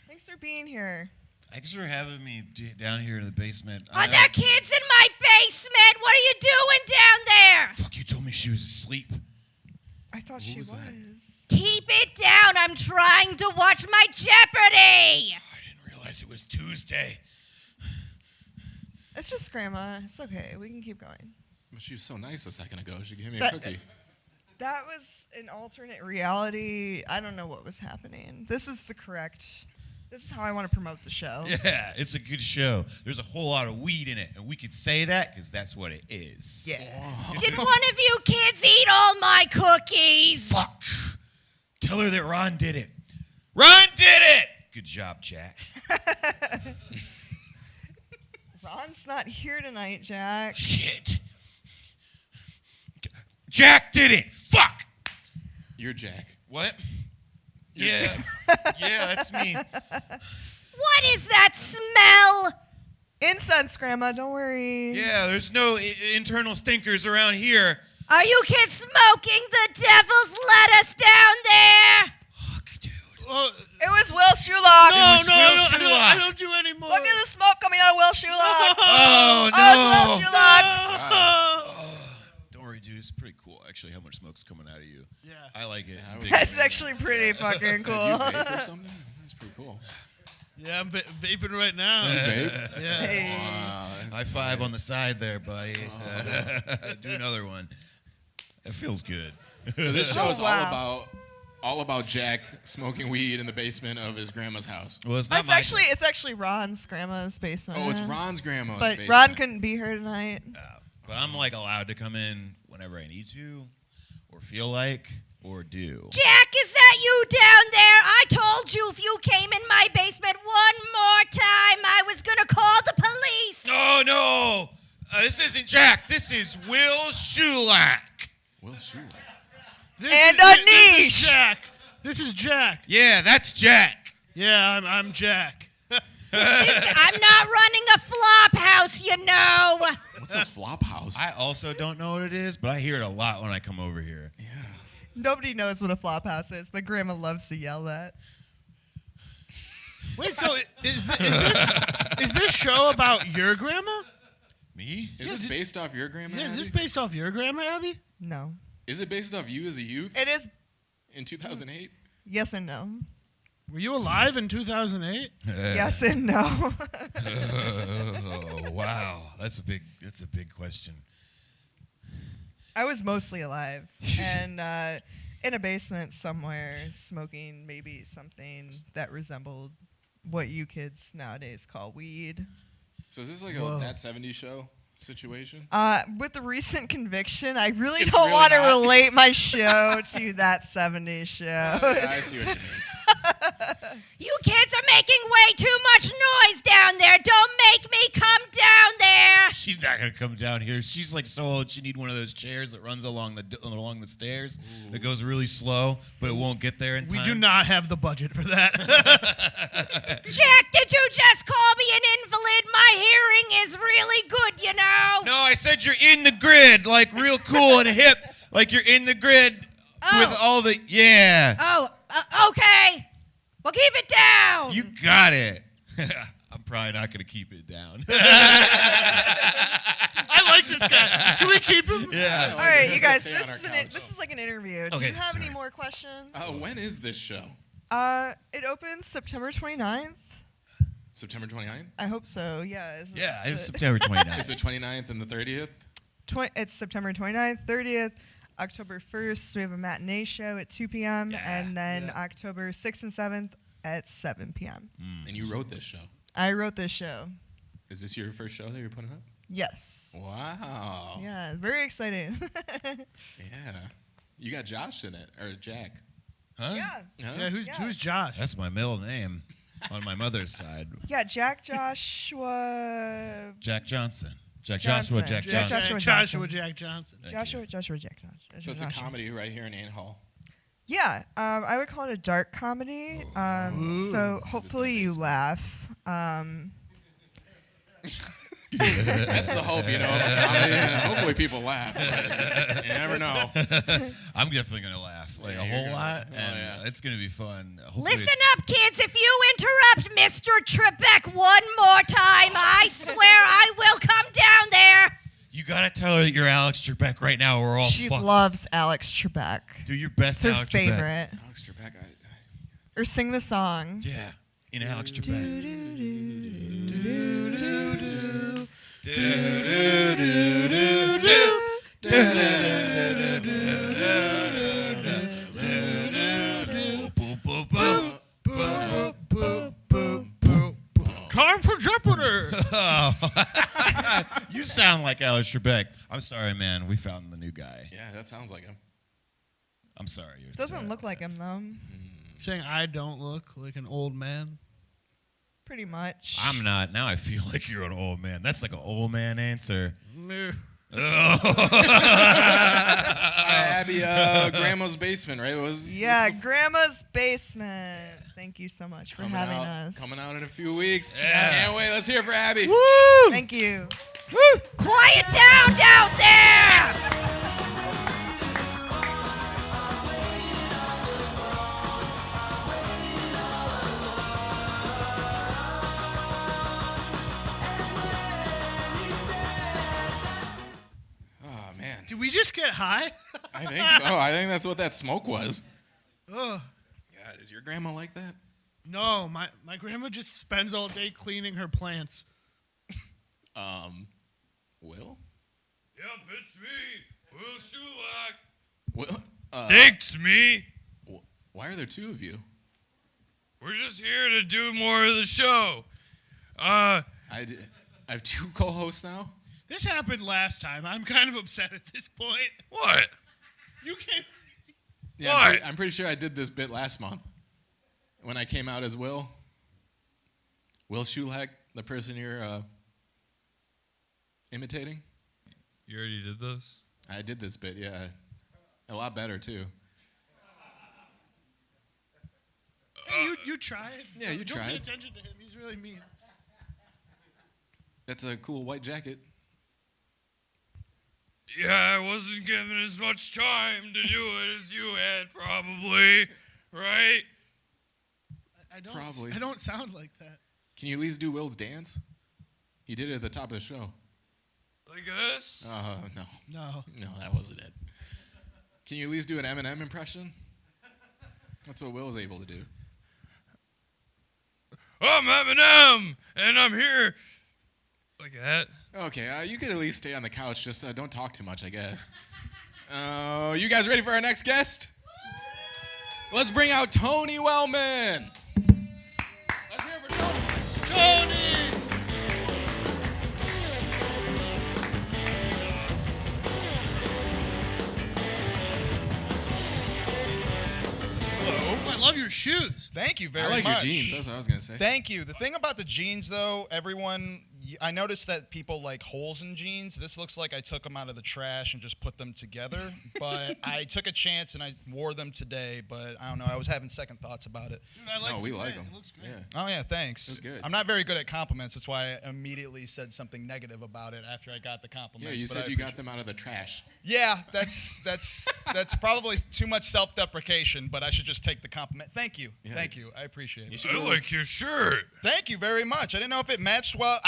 Thanks for being here. Thanks for having me down here in the basement. Are there kids in my basement? What are you doing down there? Fuck, you told me she was asleep. I thought she was. Keep it down. I'm trying to watch my Jeopardy. I didn't realize it was Tuesday. It's just Grandma. It's okay. We can keep going. But she was so nice a second ago. She gave me a That- cookie. That was an alternate reality. I don't know what was happening. This is how I want to promote the show. Yeah, it's a good show. There's a whole lot of weed in it, and we could say that because that's what it is. Yeah. Did one of you kids eat all my cookies? Fuck. Tell her that Ron did it. Ron did it! Good job, Jack. Ron's not here tonight, Jack. Shit. Jack did it! Fuck! You're Jack. What? You're Yeah. Jack. Yeah, that's me. What is that smell? Incense, Grandma. Don't worry. Yeah, there's no internal stinkers around here. Are you kids smoking the devil's lettuce down there? Fuck, dude. It was Will Shulak. I don't do anymore. Look at the smoke coming out of Will Shulak. Oh, no. Oh, it's Will Shulak. Don't worry, dude. It's pretty cool, actually, how much smoke's coming out of you. Yeah. I like it. I would- That's actually pretty fucking cool. Did you vape or something? That's pretty cool. Yeah, I'm vaping right now. You vape? Yeah. Hey. Wow, that's High five on the side there, buddy. Do another one. That feels good. So this show is wow. all about Jack smoking weed in the basement of his grandma's house. Well, it's not It's actually Ron's grandma's basement. Oh, it's Ron's grandma's But basement. Ron couldn't be here tonight. But I'm like allowed to come in whenever I need to, or feel like, or do. Jack, is that you down there? I told you if you came in my basement one more time, I was going to call the police. No. This isn't Jack. This is Will Shulak. Will Shulak. This Anish. is Jack. This is Jack. Yeah, that's Jack. Yeah, I'm Jack. I'm not running a flop house, you know. What's a flop house? I also don't know what it is, but I hear it a lot when I come over here. Yeah. Nobody knows what a flop house is, but Grandma loves to yell that. Wait, so is this show about your grandma? Me? Is this based off your grandma? Yeah, is this Abby? based off your grandma, Abby? No. Is it based off you as a youth? It is In 2008? Yes and no. Were you alive in 2008? Yes and no. Oh, wow. That's a big question. I was mostly alive and in a basement somewhere smoking maybe something that resembled what you kids nowadays call weed. So is this like that 70s show situation? With the recent conviction, I really It's don't really want to not. relate my show to that 70s show. Yeah, I see what you mean. You kids are making way too much noise down there. Don't make me come down there. She's not gonna come down here. She's like so old. She need one of those chairs that runs along the stairs. That goes really slow, but it won't get there in time. We do not have the budget for that. Jack, did you just call me an invalid? My hearing is really good, you know. No, I said you're in the grid, like real cool and hip, like you're in the grid with all the Oh, okay. Well, keep it down. You got it. I'm probably not gonna keep it down. I like this guy. Can we keep him? Yeah. All right, you guys, Stay on this is like an interview. Do Okay, you have any sorry. more questions? When is this show? It opens September 29th. September 29th? I hope so. Yeah. Yeah, it's September 29th. Is it 29th and the 30th? It's September 29th, 30th, October 1st. We have a matinee show at 2 p.m. and then October 6th and 7th at 7 p.m. And you wrote this show. I wrote this show. Is this your first show that you're putting up? Yes. Wow. Yeah, very exciting. Yeah. You got Josh in it, or Jack. Huh? Yeah. Yeah, who's Josh? That's my middle name on my mother's side. Yeah, Jack Joshua. Jack Johnson. Jack Johnson. Joshua. Jack Jack Johnson. Joshua Jack Johnson. Joshua Jack Johnson. So it's a comedy right here in Ant Hall. Yeah, I would call it a dark comedy. So hopefully you laugh. That's the hope, you know. Of comedy. Hopefully people laugh. But you never know. I'm definitely gonna laugh like a whole lot, and yeah. It's gonna be fun. Hopefully Listen it's- up, kids. If you interrupt Mr. Trebek one more time, I swear I will come down there. You gotta tell her that you're Alex Trebek right now. We're all She fucked. loves Alex Trebek. Do your best, It's her Alex Trebek. favorite. Alex Trebek. Or sing the song. Yeah, in Alex Trebek. Time for Jeopardy! You sound like Alex Trebek. I'm sorry, man. We found the new guy. Yeah, that sounds like him. I'm sorry. Doesn't look like him though. Saying I don't look like an old man. Pretty much. I'm not. Now I feel like you're an old man. That's like an old man answer. Abby, Grandma's Basement, right? Yeah, Grandma's Basement. Thank you so much for Coming having out, us. Coming out in a few weeks. Yeah. Can't wait. Let's hear it for Abby. Woo! Thank you. Quiet down there. Oh, man. Did we just get high? I think so. I think that's what that smoke was. Ugh. God, is your grandma like that? No, my grandma just spends all day cleaning her plants. Will? Yep, it's me, Will Shulak. Will? Thanks, me. Why are there two of you? We're just here to do more of the show. I have two co-hosts now. This happened last time. I'm kind of upset at this point. What? You came. Yeah, What? I'm pretty sure I did this bit last month when I came out as Will. Will Shulak, the person you're imitating. You already did this? I did this bit, yeah. A lot better, too. Hey, you tried. Yeah, you Don't pay tried. attention to him. He's really mean. That's a cool white jacket. Yeah, I wasn't given as much time to do it as you had, probably. Right? I don't sound like that. Can you at least do Will's dance? He did it at the top of the show. Like this? No. No. No, that wasn't it. Can you at least do an Eminem impression? That's what Will was able to do. I'm Eminem, and I'm here. Like that. Okay, you could at least stay on the couch. Just don't talk too much, I guess. You guys ready for our next guest? Let's bring out Tony Wellman. Let's hear it for Tony. Tony! Hello. I love your shoes. Thank you very I much. like your jeans. That's what I was going to say. Thank you. The thing about the jeans, though, I noticed that people like holes in jeans. This looks like I took them out of the trash and just put them together. But I took a chance and I wore them today. But I don't know. I was having second thoughts about it. Dude, we like them. It looks great. Yeah. Oh, yeah, thanks. That's good. I'm not very good at compliments. That's why I immediately said something negative about it after I got the compliments. Yeah, you but said you got them out of the trash. Yeah, that's probably too much self-deprecation, but I should just take the compliment. Thank you. Yeah. Thank you. I appreciate it. I like your shirt. Thank you very much. I didn't know if it matched well.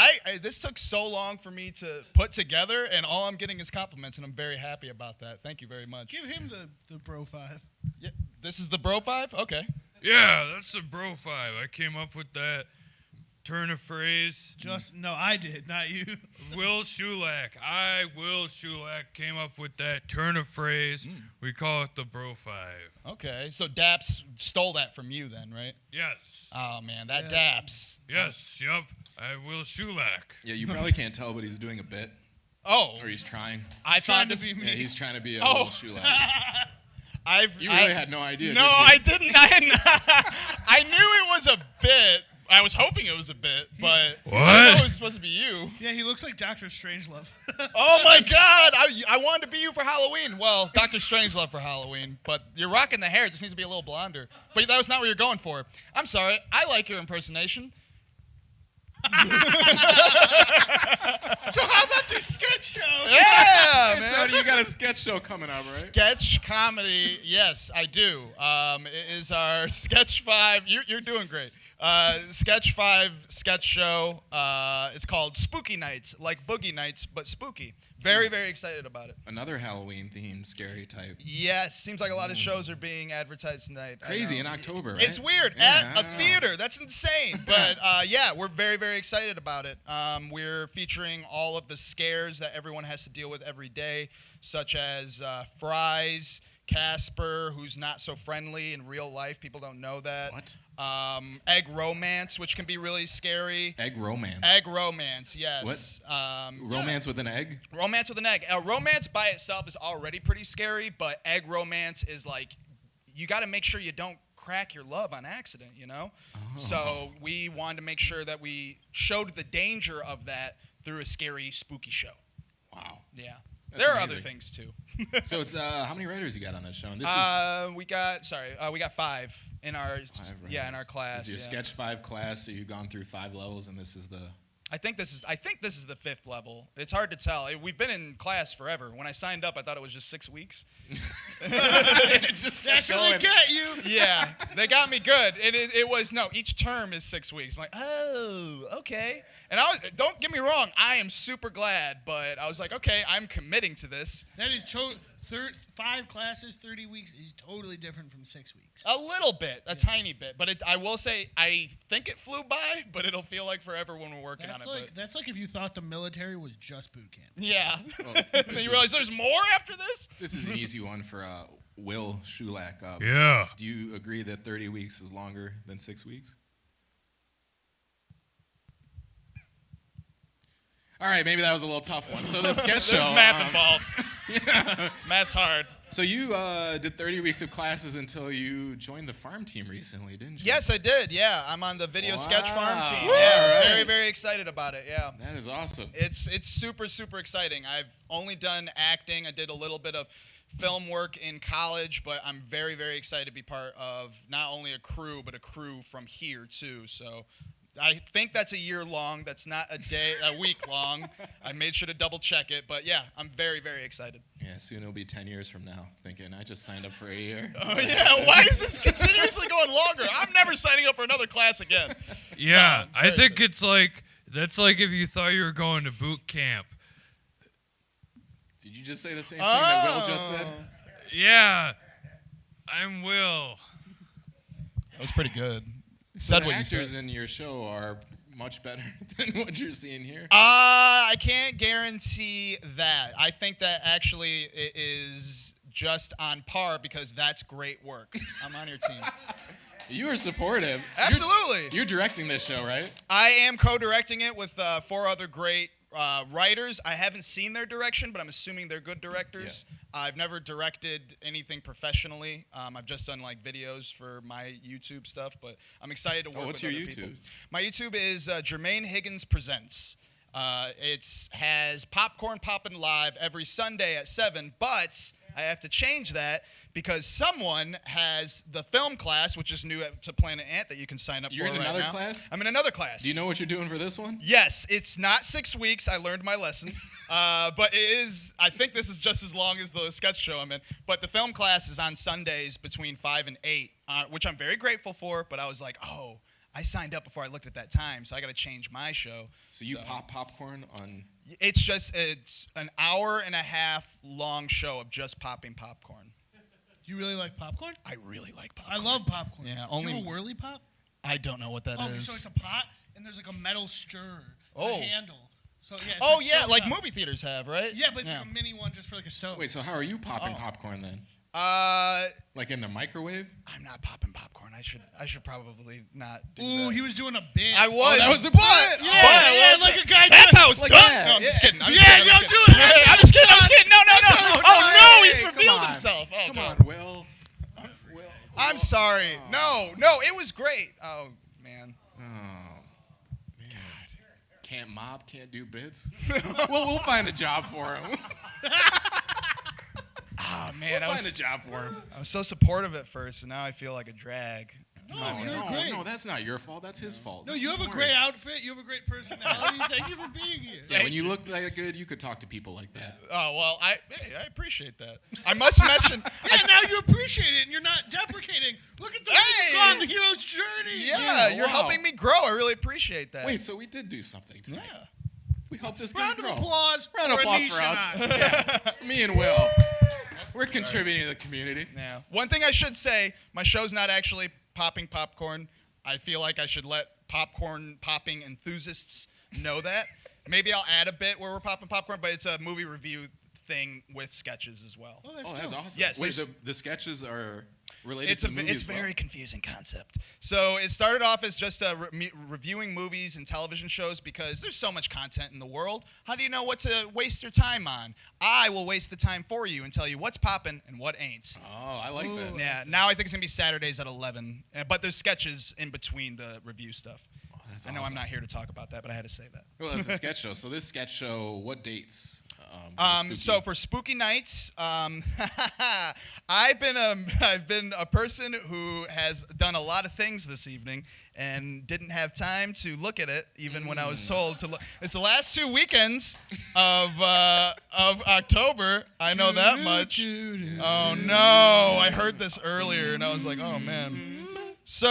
This took so long for me to put together, and all I'm getting is compliments, and I'm very happy about that. Thank you very much. Give him the Bro 5. Yeah, this is the Bro 5? Okay. Yeah, that's the Bro 5. I came up with that turn of phrase. No, I did, not you. Will Shulak. Will Shulak, came up with that turn of phrase. We call it the Bro 5. Okay, so Daps stole that from you then, right? Yes. Oh, man, that Daps. Yes, yup. I Will Shulak. Yeah, you probably can't tell, but he's doing a bit. Oh. Or he's trying. I thought to be me. Yeah, he's trying to be a Oh. Will Shulak. You really had no idea. No, did you? I didn't. I knew it was a bit. I was hoping it was a bit, but What? I didn't know it was supposed to be you. Yeah, he looks like Dr. Strangelove. Oh my God! I wanted to be you for Halloween. Well, Dr. Strangelove for Halloween, but you're rocking the hair. It just needs to be a little blonder. But that was not what you're going for. I'm sorry. I like your impersonation. So how about this sketch show? Yeah, man. Tony, you got a sketch show coming up, right? Sketch comedy, yes, I do. It is our Sketch 5. You're doing great. Sketch 5 sketch show. It's called Spooky Nights, like Boogie Nights, but spooky. Very, very excited about it. Another Halloween-themed scary type. Yes, seems like a lot of shows are being advertised tonight. Crazy in October, right? It's weird. Yeah, At a theater. That's insane. But yeah, we're very, very excited about it. We're featuring all of the scares that everyone has to deal with every day, such as Fries, Casper, who's not so friendly in real life. People don't know that. What? Egg romance, which can be really scary. Egg romance. Egg romance, yes. What? Romance with an egg? Romance with an egg. Romance by itself is already pretty scary, but egg romance is like, you got to make sure you don't crack your love on accident, you know? Oh. So we wanted to make sure that we showed the danger of that through a scary, spooky show. Wow. Yeah. That's there are amazing. other things too. So it's how many writers you got on this show? And this is we got 5 in our in our class. This is your Sketch 5 class, so you've gone through 5 levels, and this is the. I think this is the 5th level. It's hard to tell. We've been in class forever. When I signed up, I thought it was just 6 weeks. It just kept That's how they get you. Yeah, they got me good. And it was each term is 6 weeks. I'm like, oh, okay. And don't get me wrong, I am super glad, but I was like, okay, I'm committing to this. That is 5 classes, 30 weeks is totally different from 6 weeks. A little bit, a tiny bit, but I will say I think it flew by, but it'll feel like forever when we're working on it. That's like if you thought the military was just boot camp. Yeah. Well, And then you realize there's more after this? This is an easy one for Will Shulak. Yeah. Do you agree that 30 weeks is longer than 6 weeks? All right, maybe that was a little tough one. So the sketch show. There's math involved. Yeah. Math's hard. So you did 30 weeks of classes until you joined the farm team recently, didn't you? Yes, I did. Yeah, I'm on the video sketch farm team. Wow. Yeah, Right. very, very excited about it. Yeah. That is awesome. It's super, super exciting. I've only done acting. I did a little bit of film work in college, but I'm very, very excited to be part of not only a crew, but a crew from here too. So I think that's a year long. That's not a week long. I made sure to double check it, but yeah, I'm very, very excited. Yeah, soon it'll be 10 years from now. Thinking I just signed up for a year. Oh yeah, why is this continuously going longer? I'm never signing up for another class again. Yeah, No, I think it's like, that's like if you thought you were going to boot camp. Did you just say the same thing that Will just said? Yeah, I'm Will. That was pretty good. So Said the what you actors said. in your show are much better than what you're seeing here. I can't guarantee that. I think that actually it is just on par because that's great work. I'm on your team. You are supportive. Absolutely. You're directing this show, right? I am co-directing it with 4 other great writers. I haven't seen their direction, but I'm assuming they're good directors. Yeah. I've never directed anything professionally. I've just done like videos for my YouTube stuff, but I'm excited to work what's with your other YouTube? people. My YouTube is Jermaine Higgins Presents. It has Popcorn Poppin' Live every Sunday at 7, but I have to change that because someone has the film class, which is new to Planet Ant, that you can sign up You're for in right another now. class? I'm in another class. Do you know what you're doing for this one? Yes, it's not 6 weeks. I learned my lesson. But it is, I think this is just as long as the sketch show I'm in. But the film class is on Sundays between 5 and 8, which I'm very grateful for. But I was like, oh, I signed up before I looked at that time, so I got to change my show. So you pop popcorn on... It's an hour and a half long show of just popping popcorn. You really like popcorn? I really like popcorn. I love popcorn. Yeah, only... You know whirly pop? I don't know what that is. So it's a pot, and there's like a metal stirrer, a handle. So yeah. It's like stove movie theaters have, right? Yeah, but it's like a mini one just for like a stove. Wait, so how are you popping popcorn then? Like in the microwave? I'm not popping popcorn. I should probably not do Ooh, that. he was doing a bit. I was. That was a but, bit. Yeah, like a guy. That's how it's like done. that. No, I'm just kidding. I'm Yeah, just don't kidding. do it. I'm just kidding. I'm just kidding. No. Oh no, he's Hey, revealed come on. himself. Oh, Come God. on, Will. I'm sorry. No, it was great. Oh man. Oh, man. Can't mop, can't do bits. We'll find a job for him. Oh man, We'll find a job for him. I was so supportive at first, and now I feel like a drag. No, that's not your fault. That's his fault. No, you have a Don't great worry. outfit. You have a great personality. Thank you for being here. Yeah, when you look that good, you could talk to people like that. Oh well, I appreciate that. I must mention. Yeah, now you appreciate it and you're not deprecating. Look at the way you've gone, the hero's journey. Yeah, you're wow. helping me grow. I really appreciate that. Wait, so we did do something tonight. Yeah. We helped this guy Round of grow. applause. Round of for applause Anisha for us. and I. Yeah. Me and Will. We're contributing to the community. Yeah. One thing I should say, my show's not actually popping popcorn. I feel like I should let popcorn popping enthusiasts know that. Maybe I'll add a bit where we're popping popcorn, but it's a movie review thing with sketches as well. Oh, That's awesome. Yes, Wait, there's- the sketches are related to the movie It's as well? very confusing concept. So it started off as just reviewing movies and television shows because there's so much content in the world. How do you know what to waste your time on? I will waste the time for you and tell you what's popping and what ain't. Oh, I like that. Yeah, now I think it's going to be Saturdays at 11, but there's sketches in between the review stuff. That's I know awesome. I'm not here to talk about that, but I had to say that. Well, it's a sketch show. So this sketch show, what dates? So for spooky nights, I've been a person who has done a lot of things this evening and didn't have time to look at it even when I was told to look. It's the last 2 weekends of October. I know that much. Oh no, I heard this earlier and I was like, oh man. So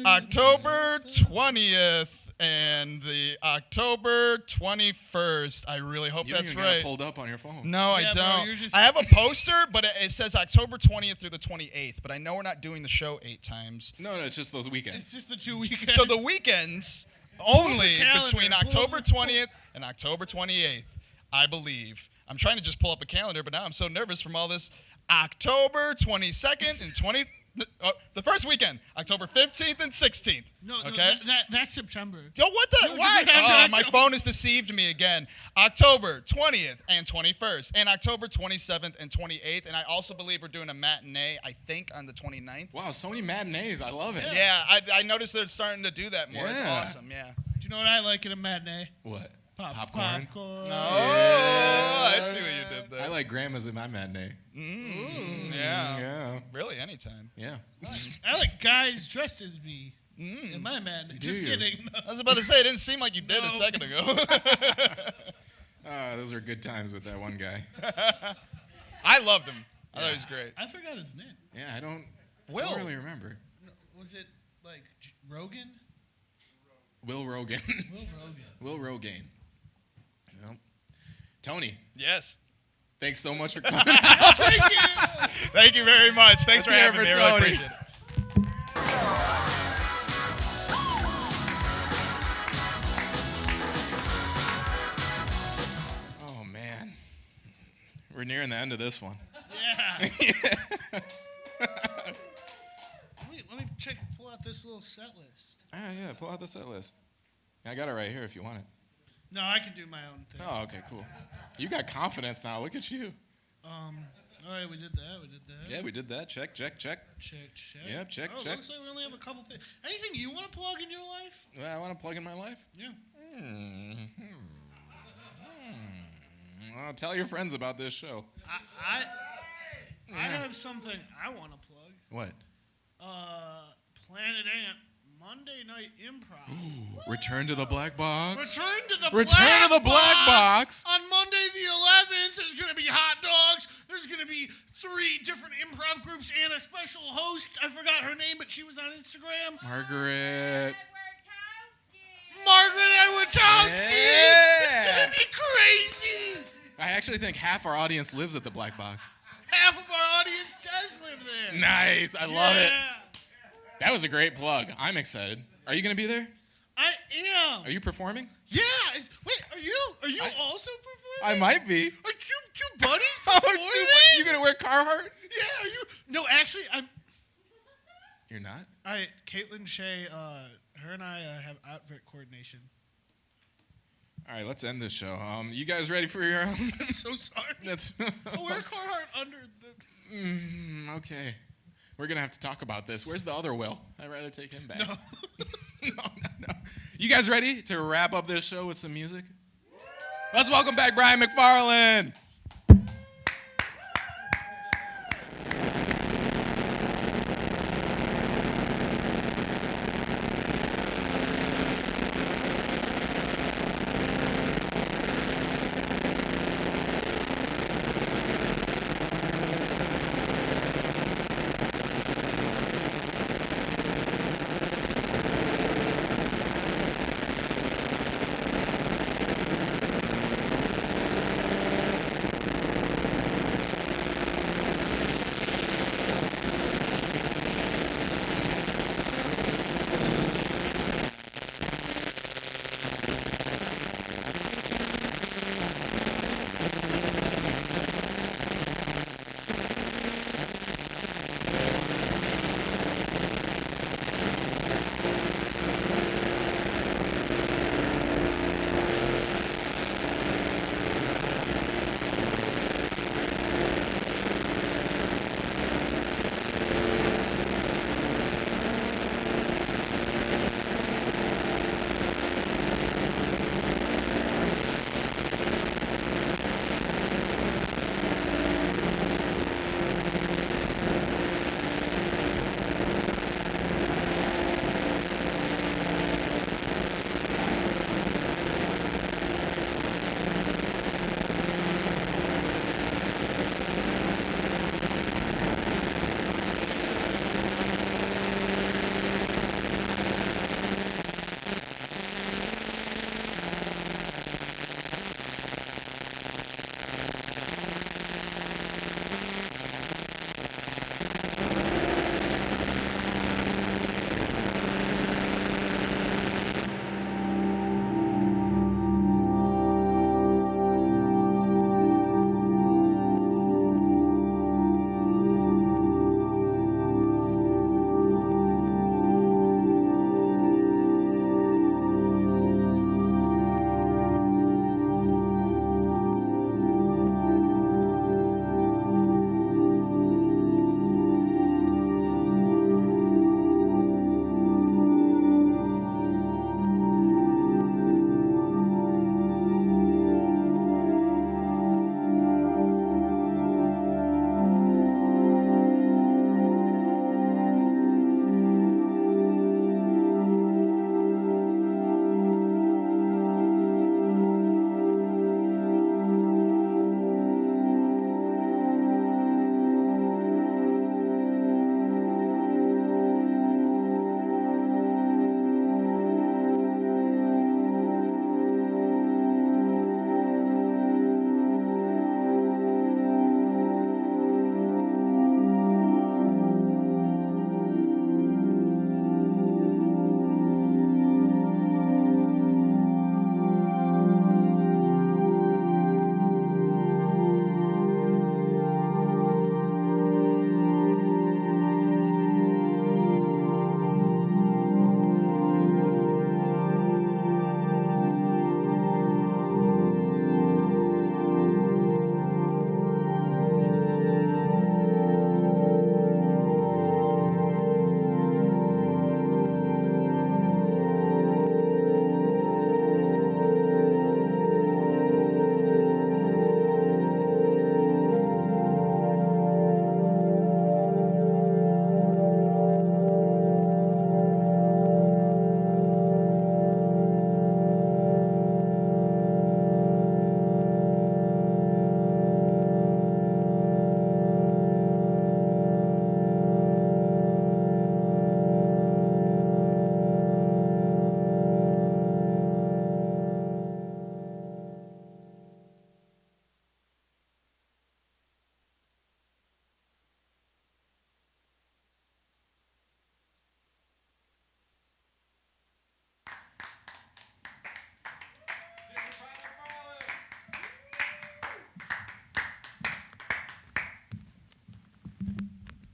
October 20th. And the October 21st. I really hope You that's don't even got right. it pulled up on your phone. No, I Yeah, bro, don't. you're just- I have a poster, but it says October 20th through the 28th. But I know we're not doing the show 8 times. No, it's just those weekends. It's just the 2 weekends. So the weekends only calendar, between pull up October the- 20th and October 28th, I believe. I'm trying to just pull up a calendar, but now I'm so nervous from all this. October 22nd and the first weekend, October 15th and 16th. No, okay? that's September. Yo, what the? No, Why? no, no, Oh, my phone has deceived me again. October 20th and 21st, and October 27th and 28th. And I also believe we're doing a matinee, I think, on the 29th. Wow, so many matinees. I love it. Yeah, I noticed they're starting to do that more. It's Yeah. awesome, yeah. Do you know what I like in a matinee? What? Popcorn. Oh, I see what you did there. I like grandma's in my matinee. Yeah. Yeah. Really, anytime. Yeah. I like guys dressed as me in my matinee. Do Just you? kidding. I was about to say, it didn't seem like you did a second ago. Those are good times with that one guy. I loved him. I thought he was great. I forgot his name. Yeah, I don't really remember. Was it like Rogan? Will Rogan. Will Rogan. Will Rogan. Well, Tony. Yes. Thanks so much for coming. Thank you very much. Thanks Let's for hear it having me. for I really Tony. appreciate it. nearing the end of this one. Yeah. Let me pull out this little set list. Yeah, pull out the set list. I got it right here if you want it. No, I can do my own thing. Oh, okay, cool. You got confidence now. Look at you. All right, we did that. Yeah, we did that. Check. Check. Yep, check. Looks like we only have a couple things. Anything you want to plug in your life? Well, I want to plug in my life? Yeah. Well, tell your friends about this show. I have something I want to plug. What? Planet Ant Monday Night Improv. Ooh, Return to the Black Box. Return to the Black Box. On Monday the 11th, there's going to be hot dogs. There's going to be 3 different improv groups and a special host. I forgot her name, but she was on Instagram. Margaret Edwardowski. Yeah. It's going to be crazy. I actually think half our audience lives at the Black Box. Half of our audience does live there. Nice. I love it. That was a great plug. I'm excited. Are you going to be there? I am. Are you performing? Yeah. Wait, are you also performing? I might be. Are two buddies performing? You going to wear Carhartt? Yeah, are you? No, actually, I'm. You're not? Caitlin Shea, her and I have outfit coordination. All right, let's end this show. You guys ready for your own? I'm so sorry. I'll wear Carhartt under the... Okay. We're going to have to talk about this. Where's the other Will? I'd rather take him back. No. No. You guys ready to wrap up this show with some music? Let's welcome back Brian McFarland.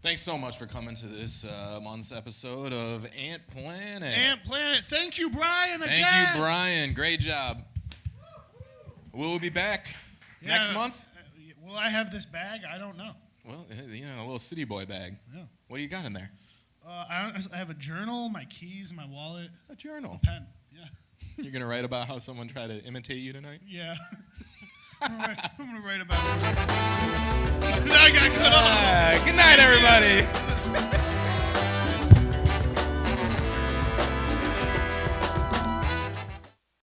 Thanks so much for coming to this month's episode of Ant Planet. Ant Planet. Thank you, Brian, again. Thank you, Brian. Great job. Will we be back next month? Will I have this bag? I don't know. Well, you know, a little city boy bag. Yeah. What do you got in there? I have a journal, my keys, my wallet. A journal? A pen. Yeah. You're going to write about how someone tried to imitate you tonight? Yeah. I'm gonna write about it. I got cut off. Good night, everybody.